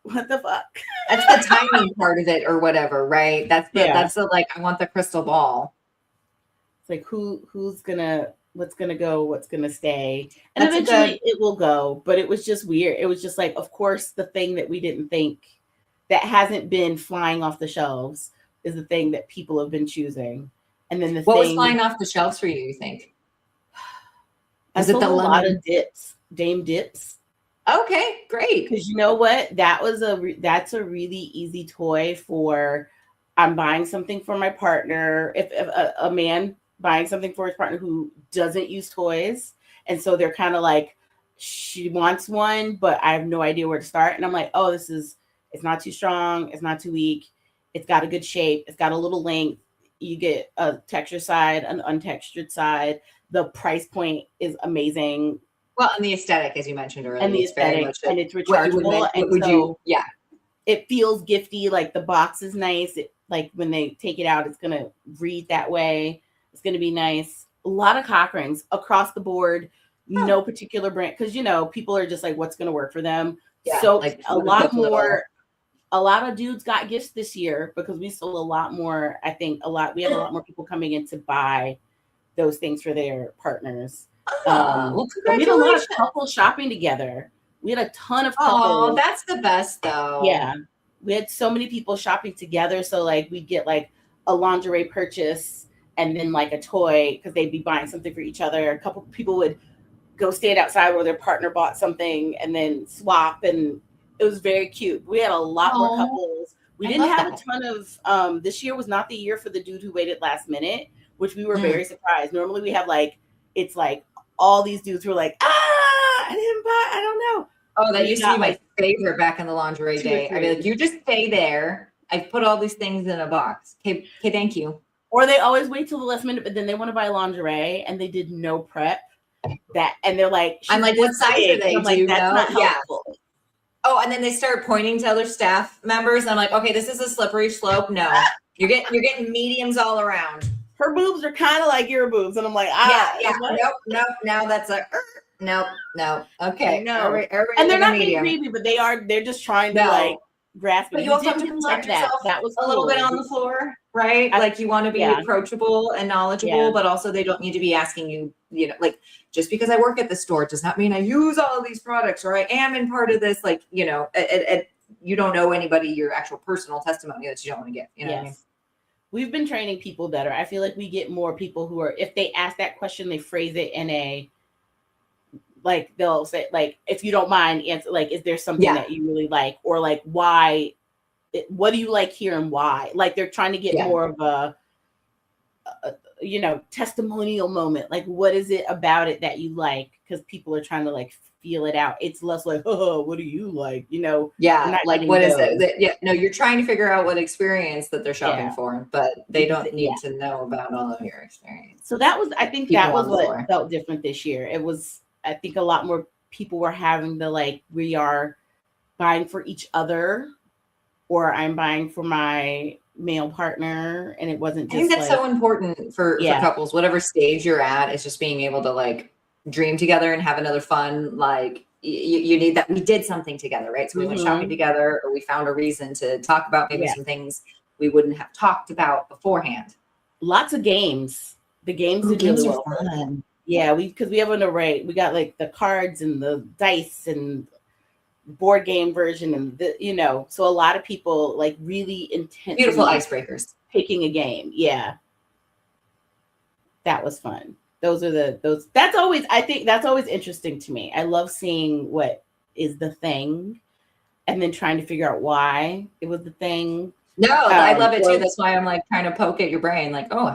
what the fuck? That's the timing part of it or whatever, right? That's the like, I want the crystal ball. It's like, what's gonna go, what's gonna stay. And eventually it will go, but it was just weird. It was just like, of course, the thing that we didn't think that hasn't been flying off the shelves is the thing that people have been choosing. And then what was flying off the shelves for you think? Is it a lot of dips, Dame dips? Okay, great. Because you know what? That's a really easy toy for. I'm buying something for my partner. If a man buying something for his partner who doesn't use toys, and so they're kind of like, she wants one, but I have no idea where to start. And I'm like, oh, it's not too strong, it's not too weak, it's got a good shape, it's got a little length. You get a textured side, an untextured side. The price point is amazing. Well, and the aesthetic, as you mentioned earlier, and the aesthetic, and it's rechargeable, it feels gifty. Like the box is nice. It like when they take it out, it's gonna read that way. It's gonna be nice. A lot of cock rings across the board. No particular brand, because people are just like, what's gonna work for them. Yeah, so like a lot of dudes got gifts this year because we sold a lot more. I think we had a lot more people coming in to buy those things for their partners. Well, we had a lot of couples shopping together. We had a ton of couples. Oh, that's the best though. Yeah. we had so many people shopping together. So like we'd get like a lingerie purchase and then like a toy because they'd be buying something for each other. A couple people would go stand outside where their partner bought something and then swap, and it was very cute. We had a lot more couples. We didn't have a ton of this year was not the year for the dude who waited last minute, which we were very surprised. Normally we have like it's like all these dudes who are like, I didn't buy, I don't know. Oh, that used to be my favorite back in the lingerie day. I'd be like, you just stay there. I've put all these things in a box. Okay, thank you. Or they always wait till the last minute, but then they want to buy lingerie and they did no prep. And they're like, I'm like, what size are they? I'm like, that's not helpful. Yeah. Oh, and then they start pointing to other staff members. And I'm like, okay, this is a slippery slope. No, you're getting mediums all around. Her boobs are kind of like your boobs, and I'm like, nope. Now that's a no. Okay, no. And they're not being creepy, but they're just trying to like grasp it. But you also have to protect yourself that was a little bit on the floor, right? Like you want to be approachable and knowledgeable, but also they don't need to be asking you, like just because I work at the store does not mean I use all of these products or I am in part of this. Like, you don't know anybody, your actual personal testimony that you don't want to get. You know what I mean? We've been training people better. I feel like we get more people who are, if they ask that question, they phrase it in a, like they'll say, like, if you don't mind, answer, like, is there something that you really like? Or like, why, what do you like here and why? Like they're trying to get more of a testimonial moment. Like, what is it about it that you like? Because people are trying to like feel it out. It's less like, oh, what do you like? Like what is it? Yeah, no, you're trying to figure out what experience that they're shopping for, but they don't need to know about all of your experience. So that was, I think that was what felt different this year. It was, I think a lot more people were having the like, we are buying for each other, or I'm buying for my male partner, and it wasn't just. I think that's so important for couples, whatever stage you're at, is just being able to like dream together and have another fun. Like you need that. We did something together, right? So we went shopping together, or we found a reason to talk about maybe some things we wouldn't have talked about beforehand. Lots of games. The games are really fun. Yeah, because we have an array. We got like the cards and the dice and board game version, and so a lot of people like really intensely beautiful icebreakers picking a game. Yeah, that was fun. That's always, I think that's always interesting to me. I love seeing what is the thing and then trying to figure out why it was the thing. No, I love it too. That's why I'm like trying to poke at your brain. Like, oh,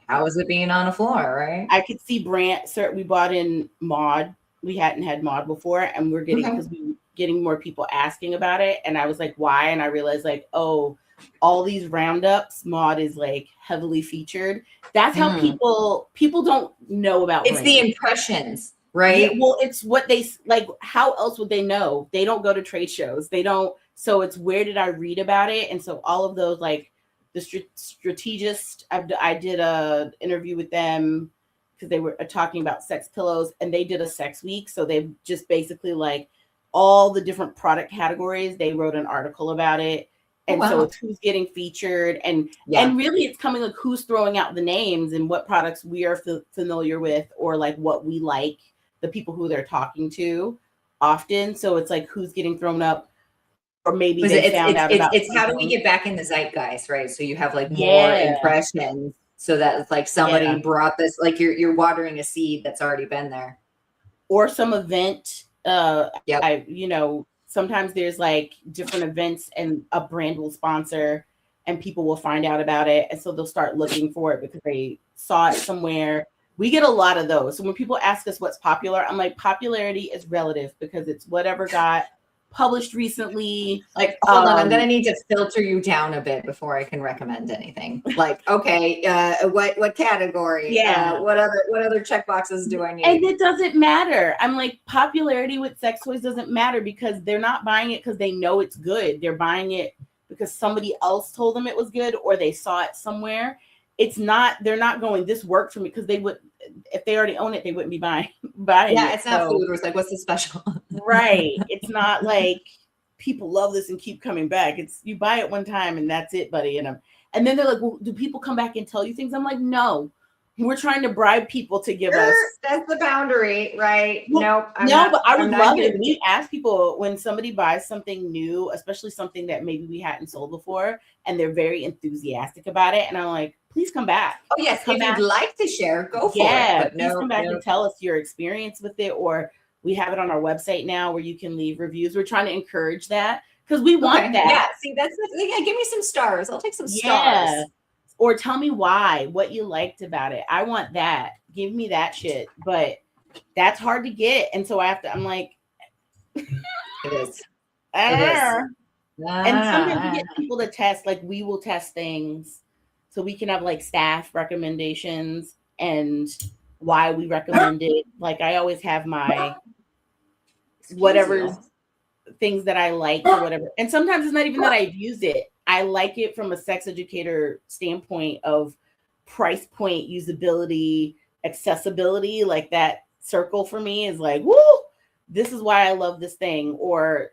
how is it being on a floor, right? I could see we bought in mod. We hadn't had mod before, and we're getting, because we were getting more people asking about it. And I was like, why? And I realized like, oh, all these roundups, mod is like heavily featured. That's how people don't know about it's the impressions, right? Yeah, well, it's what they like. How else would they know? They don't go to trade shows. They don't. So it's, where did I read about it? And so all of those, like the strategist, I did a interview with them because they were talking about sex pillows, and they did a sex week. So they just basically like all the different product categories. They wrote an article about it. And so it's who's getting featured, and really it's coming like who's throwing out the names and what products we are familiar with, or like what we like, the people who they're talking to often. So it's like who's getting thrown up. Or maybe they found out about it's how do we get back in the zeitgeist, right? So you have like more impressions, so that it's like somebody brought this, like you're watering a seed that's already been there, or some event. Sometimes there's like different events, and a brand will sponsor, and people will find out about it, and so they'll start looking for it because they saw it somewhere. We get a lot of those. So when people ask us what's popular, I'm like, popularity is relative because it's whatever got published recently. Like, hold on, I'm gonna need to filter you down a bit before I can recommend anything. Like, okay, what category? What other check boxes do I need? And it doesn't matter. I'm like, popularity with sex toys doesn't matter because they're not buying it because they know it's good. They're buying it because somebody else told them it was good, or they saw it somewhere. It's not. They're not going, this worked for me, because they would, if they already own it, they wouldn't be buying it. Yeah, it's not food. It's like, what's the special? Right. It's not like people love this and keep coming back. It's, you buy it one time and that's it, buddy. And then they're like, well, do people come back and tell you things? I'm like, no, we're trying to bribe people to give us. That's the boundary, right? Well, nope. But I would love it. Here. We ask people when somebody buys something new, especially something that maybe we hadn't sold before, and they're very enthusiastic about it. And I'm like, please come back. Oh, yes. If you'd like to share, go for it. But please come back and tell us your experience with it. Or we have it on our website now where you can leave reviews. We're trying to encourage that because we want that. Yeah. See, give me some stars. I'll take some stars. Or tell me why, what you liked about it. I want that. Give me that shit. But that's hard to get. And so I'm like, it is. And sometimes we get people to test, like we will test things so we can have like staff recommendations and why we recommend it. Like I always have my whatever things that I like or whatever. And sometimes it's not even that I've used it. I like it from a sex educator standpoint of price point, usability, accessibility. Like that circle for me is like, woo, this is why I love this thing. Or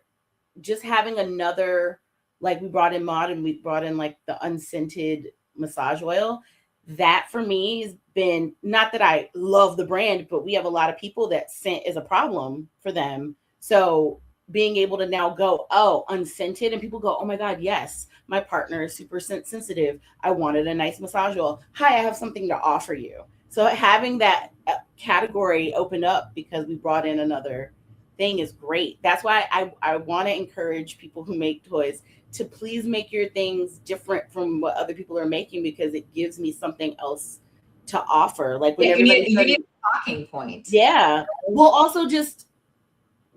just having another, like we brought in Mod and we brought in like the unscented massage oil. That for me has been, not that I love the brand, but we have a lot of people that scent is a problem for them. So being able to now go, oh, unscented, and people go, oh my God, yes, my partner is super sensitive. I wanted a nice massage oil. Hi, I have something to offer you. So having that category open up because we brought in another thing is great. That's why I want to encourage people who make toys to please make your things different from what other people are making, because it gives me something else to offer. Like when you need a talking point. Yeah. Well, also just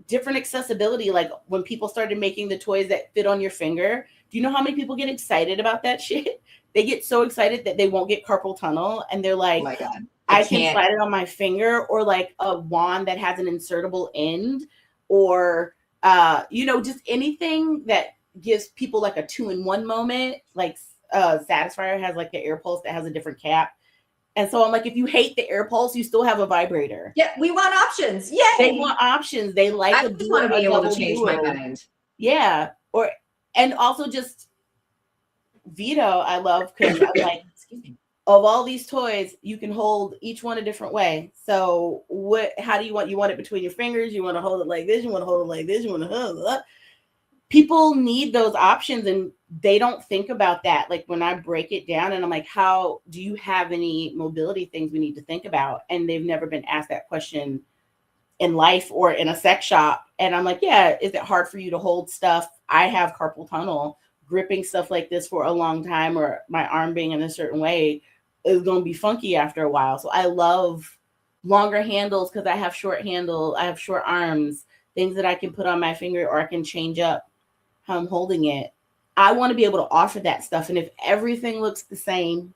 different accessibility. Like when people started making the toys that fit on your finger, do you know how many people get excited about that shit? They get so excited that they won't get carpal tunnel, and they're like, oh my God, I can slide it on my finger, or like a wand that has an insertable end, or just anything that gives people like a 2-in-1 moment. Like Satisfyer has like the air pulse that has a different cap. And so I'm like, if you hate the air pulse, you still have a vibrator. Yeah, we want options. Yay! They want options. They like I just want to be able to change my mind. Yeah. And also just Vito, I love, because I'm like, excuse me, of all these toys, you can hold each one a different way. So how do you want it between your fingers? You want to hold it like this, you want to hold it like this, you want to hold it. People need those options, and they don't think about that. Like when I break it down and I'm like, how do you have any mobility things we need to think about? And they've never been asked that question in life or in a sex shop. And I'm like, yeah, is it hard for you to hold stuff? I have carpal tunnel. Gripping stuff like this for a long time, or my arm being in a certain way, is going to be funky after a while. So I love longer handles because I have short arms, things that I can put on my finger, or I can change up how I'm holding it. I want to be able to offer that stuff. And if everything looks the same,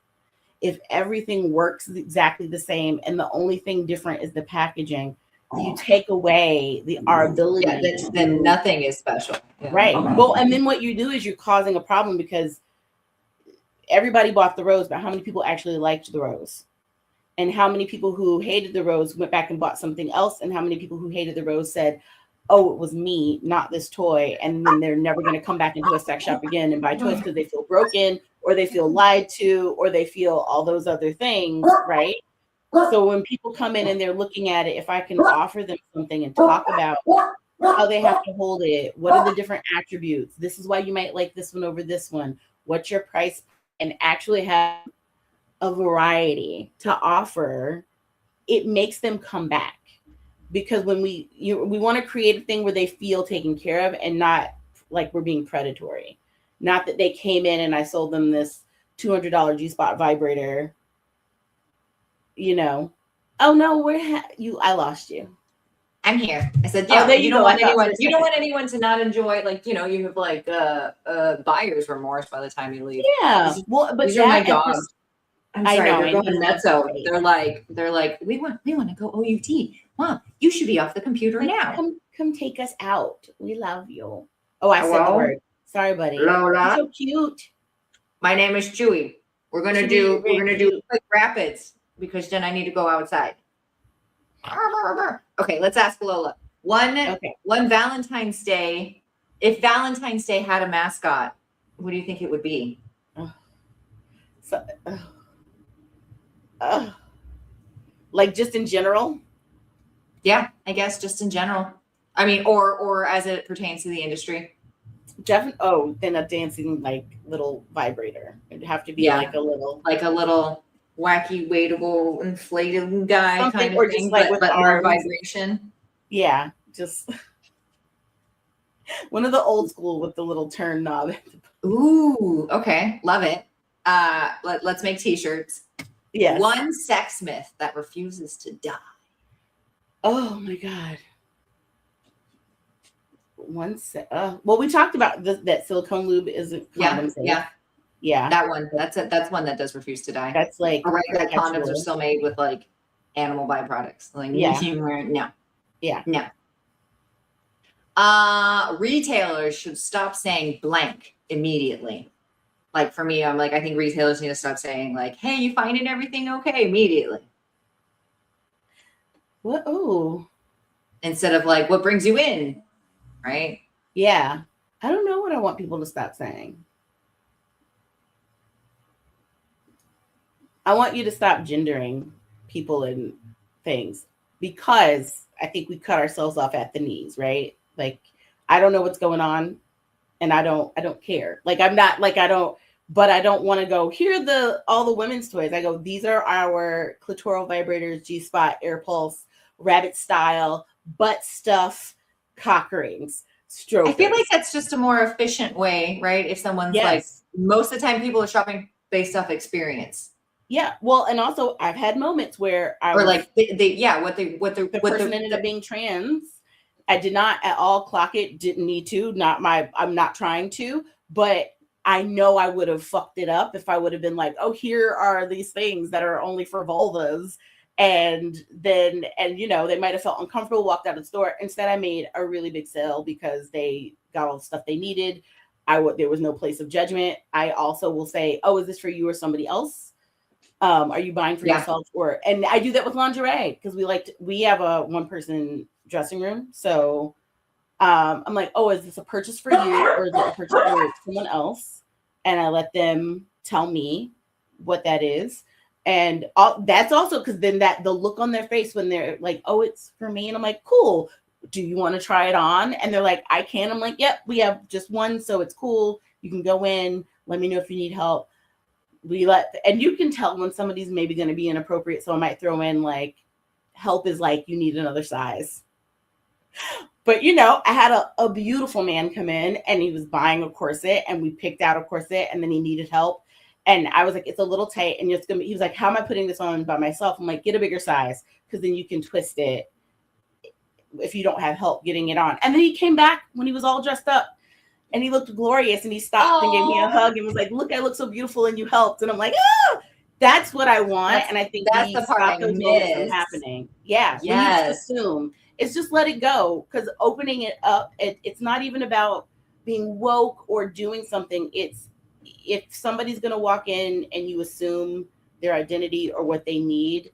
if everything works exactly the same, and the only thing different is the packaging, you take away our ability. Yeah, then nothing is special. Yeah. Right. Well, and then what you do is you're causing a problem, because everybody bought the rose, but how many people actually liked the rose? And how many people who hated the rose went back and bought something else? And how many people who hated the rose said, oh, it was me, not this toy. And then they're never going to come back into a sex shop again and buy toys because they feel broken, or they feel lied to, or they feel all those other things, right? So when people come in and they're looking at it, if I can offer them something and talk about how they have to hold it, what are the different attributes? This is why you might like this one over this one. What's your price? And actually have a variety to offer, it makes them come back. Because when we want to create a thing where they feel taken care of, and not like we're being predatory. Not that they came in and I sold them this $200 G-spot vibrator. Oh no, I lost you. I'm here. I said, yeah, you don't want anyone to not enjoy, like, you have like buyer's remorse by the time you leave. Yeah. Well, but these are my dogs. I'm sorry, they're going nuts out. They're like, we want to go OUT. Mom, you should be off the computer now. Come take us out. We love you. Oh, I said the word. Sorry, buddy. Lola. You're so cute. My name is Chewy. We're gonna do quick rapids, because then I need to go outside. Okay, let's ask Lola. One Valentine's Day. If Valentine's Day had a mascot, what do you think it would be? Like just in general? Yeah, I guess just in general. I mean, or as it pertains to the industry. Definitely. Oh, then a dancing like little vibrator. It'd have to be like a little wacky, waitable, inflated guy something, kind of or thing, just like with but more arms. vibration. Yeah, just one of the old school with the little turn knob. Ooh, okay, love it. Let's make t-shirts. Yes. One sex myth that refuses to die. Oh my god. Well, we talked about that silicone lube isn't condom safe. Yeah. That one. That's one that does refuse to die. That's like, or right, that condoms are still made with like animal byproducts. Like no. Yeah. No. Retailers should stop saying blank immediately. Like for me, I'm like, I think retailers need to stop saying like, hey, you finding everything okay immediately. What? Oh. Instead of like, what brings you in? Right? Yeah. I don't know what I want people to stop saying. I want you to stop gendering people and things, because I think we cut ourselves off at the knees, right? Like, I don't know what's going on, and I don't care. Like, I'm not like, I don't want to go, here are all the women's toys. I go, these are our clitoral vibrators, G-spot, air pulse, rabbit style, butt stuff, cock rings, strokers. I feel like that's just a more efficient way, right? If someone's like, most of the time people are shopping based off experience. Yeah, well, and also I've had moments where I or like the person ended up being trans. I did not at all clock it. Didn't need to. I'm not trying to, but I know I would have fucked it up if I would have been like, oh, here are these things that are only for vulvas, and they might have felt uncomfortable, walked out of the store. Instead, I made a really big sale because they got all the stuff they needed. There was no place of judgment. I also will say, oh, is this for you or somebody else? Are you buying for yourself? And I do that with lingerie because we have a one person dressing room. So I'm like, oh, is this a purchase for you or is it a purchase for someone else? And I let them tell me what that is. And that's also because then the look on their face when they're like, oh, it's for me. And I'm like, cool. Do you want to try it on? And they're like, I can. I'm like, yep, we have just one. So it's cool. You can go in. Let me know if you need help. And you can tell when somebody's maybe going to be inappropriate. So I might throw in like, help is like, you need another size. But I had a beautiful man come in and he was buying a corset and we picked out a corset and then he needed help. And I was like, it's a little tight. And he was like, how am I putting this on by myself? I'm like, get a bigger size because then you can twist it if you don't have help getting it on. And then he came back when he was all dressed up. And he looked glorious and he stopped and gave me a hug and was like, look, I look so beautiful and you helped. And I'm like, that's what I want. And I think that's the part I miss from happening. Yeah. Yes. We assume. It's just let it go. Because opening it up, it's not even about being woke or doing something. It's if somebody's going to walk in and you assume their identity or what they need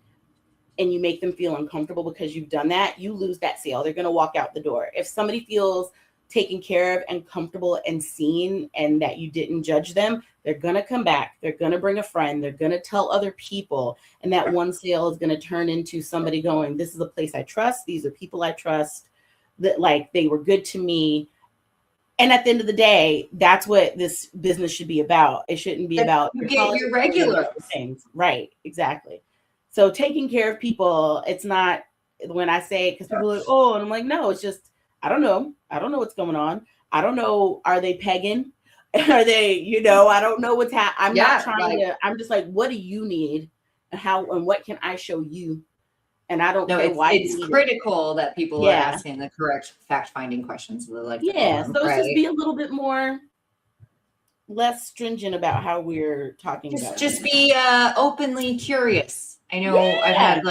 and you make them feel uncomfortable because you've done that, you lose that sale. They're going to walk out the door. If somebody feels taken care of and comfortable and seen and that you didn't judge them, they're going to come back. They're going to bring a friend. They're going to tell other people. And that one sale is going to turn into somebody going, this is a place I trust. These are people I trust, that like they were good to me. And at the end of the day, that's what this business should be about. It shouldn't be about you get your regular things. Right. Exactly. So taking care of people, it's not when I say, because people are like, oh, and I'm like, no, it's just, I don't know what's going on. I don't know. Are they pegging? Are they, I don't know what's happening. I'm not trying to, I'm just like, what do you need? And what can I show you? And I don't know why. It's critical that people are asking the correct fact-finding questions. So so it's just be a little bit more, less stringent about how we're talking about it. Just be openly curious. I know I've had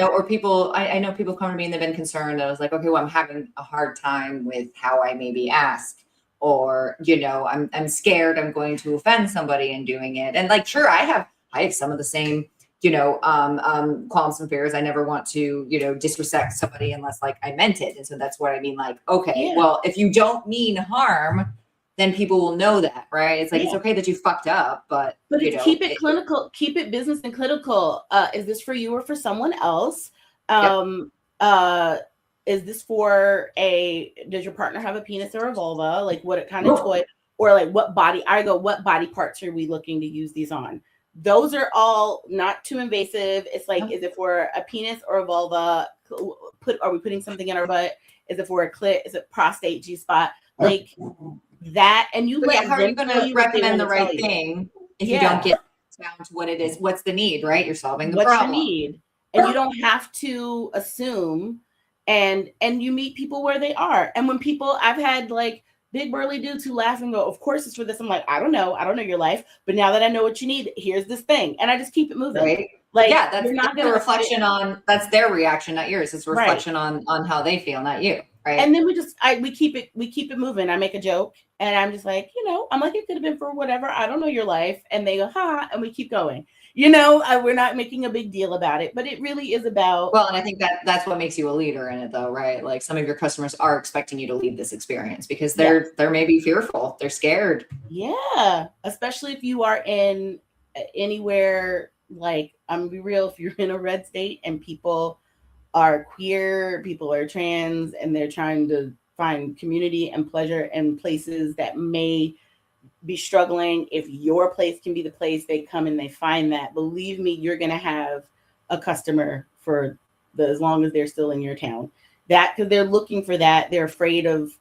or people, I know people come to me and they've been concerned. I was like, okay, well, I'm having a hard time with how I maybe ask, or, I'm scared I'm going to offend somebody in doing it. And like, sure, I have some of the same, qualms and fears. I never want to, disrespect somebody unless like I meant it. And so that's what I mean. Like, okay, well, if you don't mean harm, then people will know that, right? It's like, Yeah. it's okay that you fucked up, but you know, keep it clinical, keep it business and clinical. Is this for you or for someone else? Is this for does your partner have a penis or a vulva? Like what kind of toy, or like what body parts are we looking to use these on? Those are all not too invasive. It's like, is it for a penis or a vulva? Are we putting something in our butt? Is it for a clit? Is it prostate, G-spot? Like that. And you how are you going to recommend the right thing if you don't get down to what it is? What's the need, right? You're solving the problem. What's your need? And you don't have to assume, and you meet people where they are. And when I've had like big burly dudes who laugh and go, of course it's for this. I'm like, I don't know your life, but now that I know what you need, here's this thing. And I just keep it moving. Right. Like, yeah, that's a reflection on, that's their reaction, not yours. It's a reflection on how they feel, not you. Right. And then we keep it moving. I make a joke and I'm just like, I'm like, it could have been for whatever. I don't know your life. And they go, ha, and we keep going. We're not making a big deal about it, but it really is about. Well, and I think that's what makes you a leader in it though, right? Like some of your customers are expecting you to lead this experience because they're maybe fearful. They're scared. Yeah. Especially if you are in anywhere, like, I'm gonna be real, if you're in a red state and people are queer, people are trans, and they're trying to find community and pleasure in places that may be struggling. If your place can be the place they come and they find that, believe me, you're going to have a customer for as long as they're still in your town. That, because they're looking for that. They're afraid of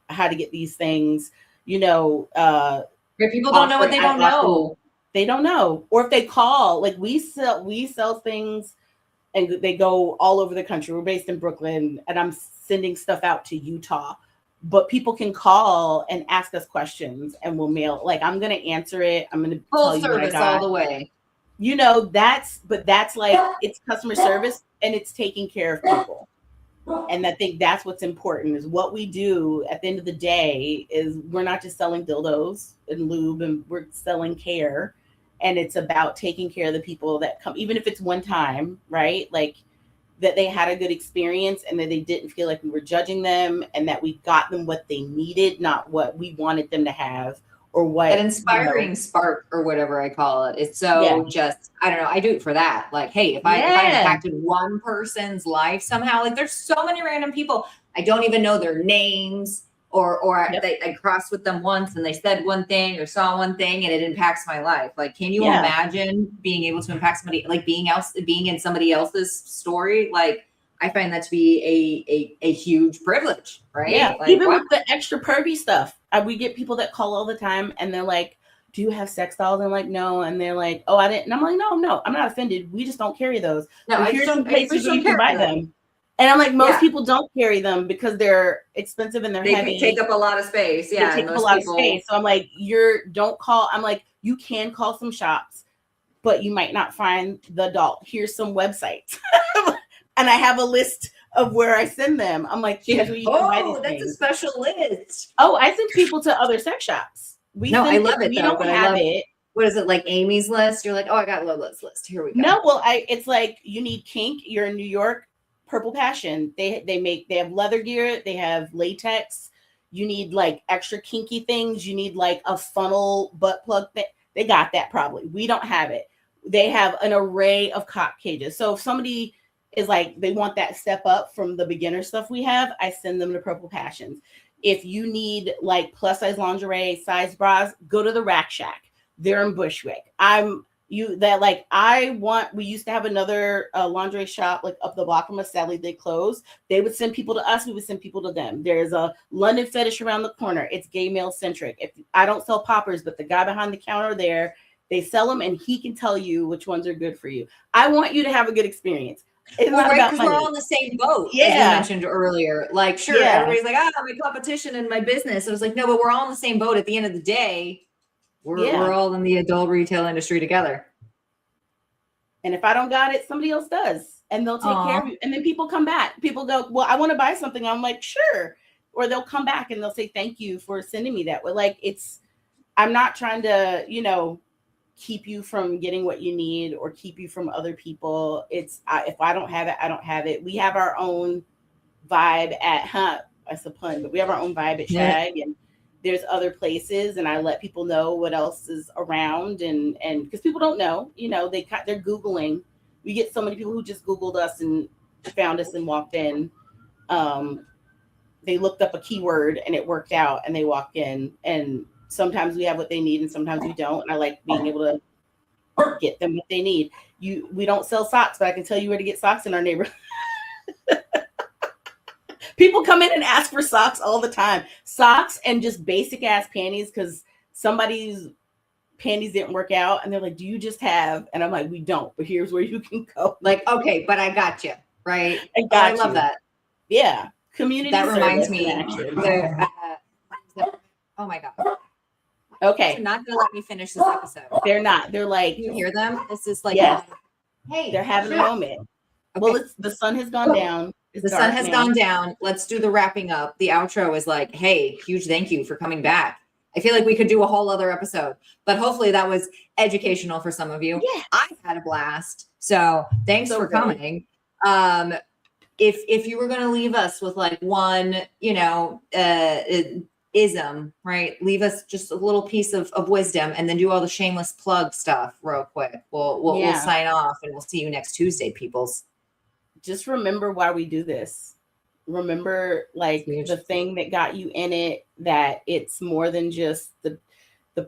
how to get these things, people don't know what they don't know. They don't know. Or if they call, like we sell things and they go all over the country. We're based in Brooklyn and I'm sending stuff out to Utah, but people can call and ask us questions and we'll mail. Like, I'm going to answer it. I'm going to full service all the way. That's like, it's customer service and it's taking care of people. And I think that's what's important, is what we do at the end of the day is we're not just selling dildos and lube, and we're selling care. And it's about taking care of the people that come, even if it's one time, right? Like that they had a good experience and that they didn't feel like we were judging them, and that we got them what they needed, not what we wanted them to have or what. That inspiring spark or whatever I call it. It's so just, I don't know. I do it for that. Like, hey, if I impacted one person's life somehow, like there's so many random people, I don't even know their names. Or I crossed with them once and they said one thing or saw one thing and it impacts my life. Like, can you imagine being able to impact somebody, like being in somebody else's story? Like, I find that to be a huge privilege, right? Yeah, like, even with the extra pervy stuff. We get people that call all the time and they're like, do you have sex dolls? And I'm like, no. And they're like, oh, I didn't. And I'm like, no, I'm not offended. We just don't carry those. No, here's some places where you can buy them. And I'm like, most people don't carry them because they're expensive and they're heavy. They take up a lot of space. Yeah. They take up a lot of space. So I'm like, I'm like, you can call some shops, but you might not find the doll. Here's some websites. And I have a list of where I send them. I'm like, here's where you can buy these things. That's a special list. Oh, I send people to other sex shops. I love it. We don't have it. What is it, like Amy's list? You're like, oh, I got Lola's list. Here we go. No, well, it's like, you need kink. You're in New York. Purple Passion. They have leather gear. They have latex. You need like extra kinky things. You need like a funnel butt plug thing. They got that probably. We don't have it. They have an array of cock cages. So if somebody is like, they want that step up from the beginner stuff we have, I send them to Purple Passions. If you need like plus size lingerie, size bras, go to the Rack Shack. They're in Bushwick. We used to have another lingerie shop like up the block from us. Sadly, they closed. They would send people to us. We would send people to them. There's a London Fetish around the corner. It's gay male centric. If I don't sell poppers, but the guy behind the counter there, they sell them and he can tell you which ones are good for you. I want you to have a good experience. It's not about money. We're all in the same boat, as you mentioned earlier. Like, sure, everybody's like, my competition in my business. I was like, no, but we're all in the same boat at the end of the day. We're all in the adult retail industry together. And if I don't got it, somebody else does. And they'll take care of you. And then people come back. People go, well, I want to buy something. I'm like, sure. Or they'll come back and they'll say, thank you for sending me that. But like, I'm not trying to, keep you from getting what you need or keep you from other people. If I don't have it, I don't have it. We have our own vibe that's a pun, but we have our own vibe at Shag. And there's other places, and I let people know what else is around, and because people don't know, they're Googling. We get so many people who just Googled us and found us and walked in. They looked up a keyword and it worked out, and they walk in. And sometimes we have what they need, and sometimes we don't. And I like being able to get them what they need. We don't sell socks, but I can tell you where to get socks in our neighborhood. People come in and ask for socks all the time. Socks and just basic ass panties, because somebody's panties didn't work out, and they're like, do you just have? And I'm like, we don't, but here's where you can go. Like, okay, but I got you, right? I love that. Yeah. Community that reminds service me. in action. Oh my God. Okay. They're not going to let me finish this episode. They're not. They're like, you hear them? It's just like, yes. Hey, they're having a moment. Okay. Well, the sun has gone down. It's the sun has gone down. Let's do the wrapping up. The outro is like, hey, huge thank you for coming back. I feel like we could do a whole other episode, but hopefully that was educational for some of you. Yeah. I had a blast. So thanks for coming. If you were going to leave us with like one, ism, right? Leave us just a little piece of wisdom, and then do all the shameless plug stuff real quick. We'll sign off, and we'll see you next Tuesday, peoples. Just remember why we do this. Remember, like, the thing that got you in it, that it's more than just the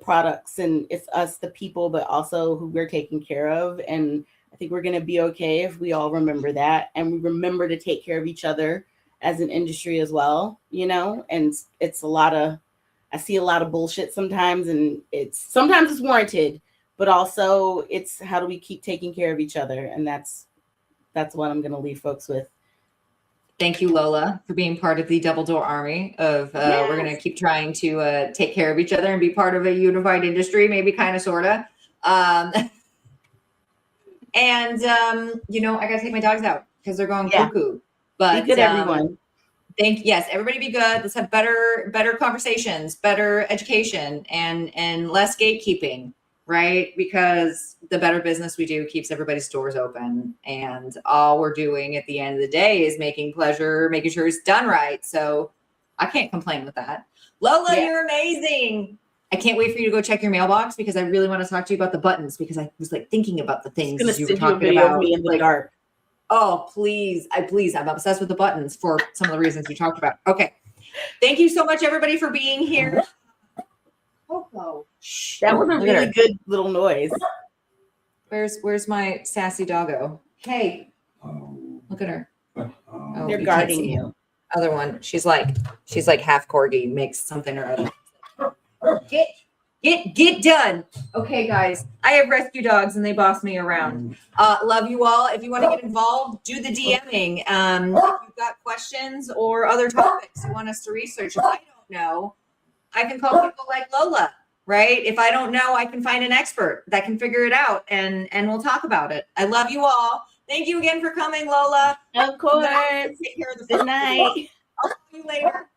products, and it's us, the people, but also who we're taking care of. And I think we're going to be okay if we all remember that, and we remember to take care of each other as an industry as well, and it's I see a lot of bullshit sometimes, and sometimes it's warranted, but also it's how do we keep taking care of each other? And that's what I'm going to leave folks with. Thank you, Lola, for being part of the Double Door Army of, we're going to keep trying to take care of each other and be part of a unified industry, maybe kind of, sort of. And I got to take my dogs out because they're going cuckoo. But be good, everyone. Yes, everybody be good. Let's have better conversations, better education, and less gatekeeping, right? Because the better business we do keeps everybody's doors open. And all we're doing at the end of the day is making sure it's done right. So I can't complain with that. Lola, you're amazing. I can't wait for you to go check your mailbox, because I really want to talk to you about the buttons, because I was like thinking about the things you were talking about. Me in the dark. Oh, please. I'm obsessed with the buttons for some of the reasons you talked about. Okay. Thank you so much, everybody, for being here. Oh, that was a really good little noise. Where's my sassy doggo? Hey, look at her. Oh, they're guarding you. Other one. She's like half corgi, makes something or other. Get done. Okay, guys. I have rescue dogs and they boss me around. Love you all. If you want to get involved, do the DMing. If you've got questions or other topics you want us to research, if I don't know, I can call people like Lola, right? If I don't know, I can find an expert that can figure it out, and we'll talk about it. I love you all. Thank you again for coming, Lola. Of course. Take care of the Good night. I'll see you later.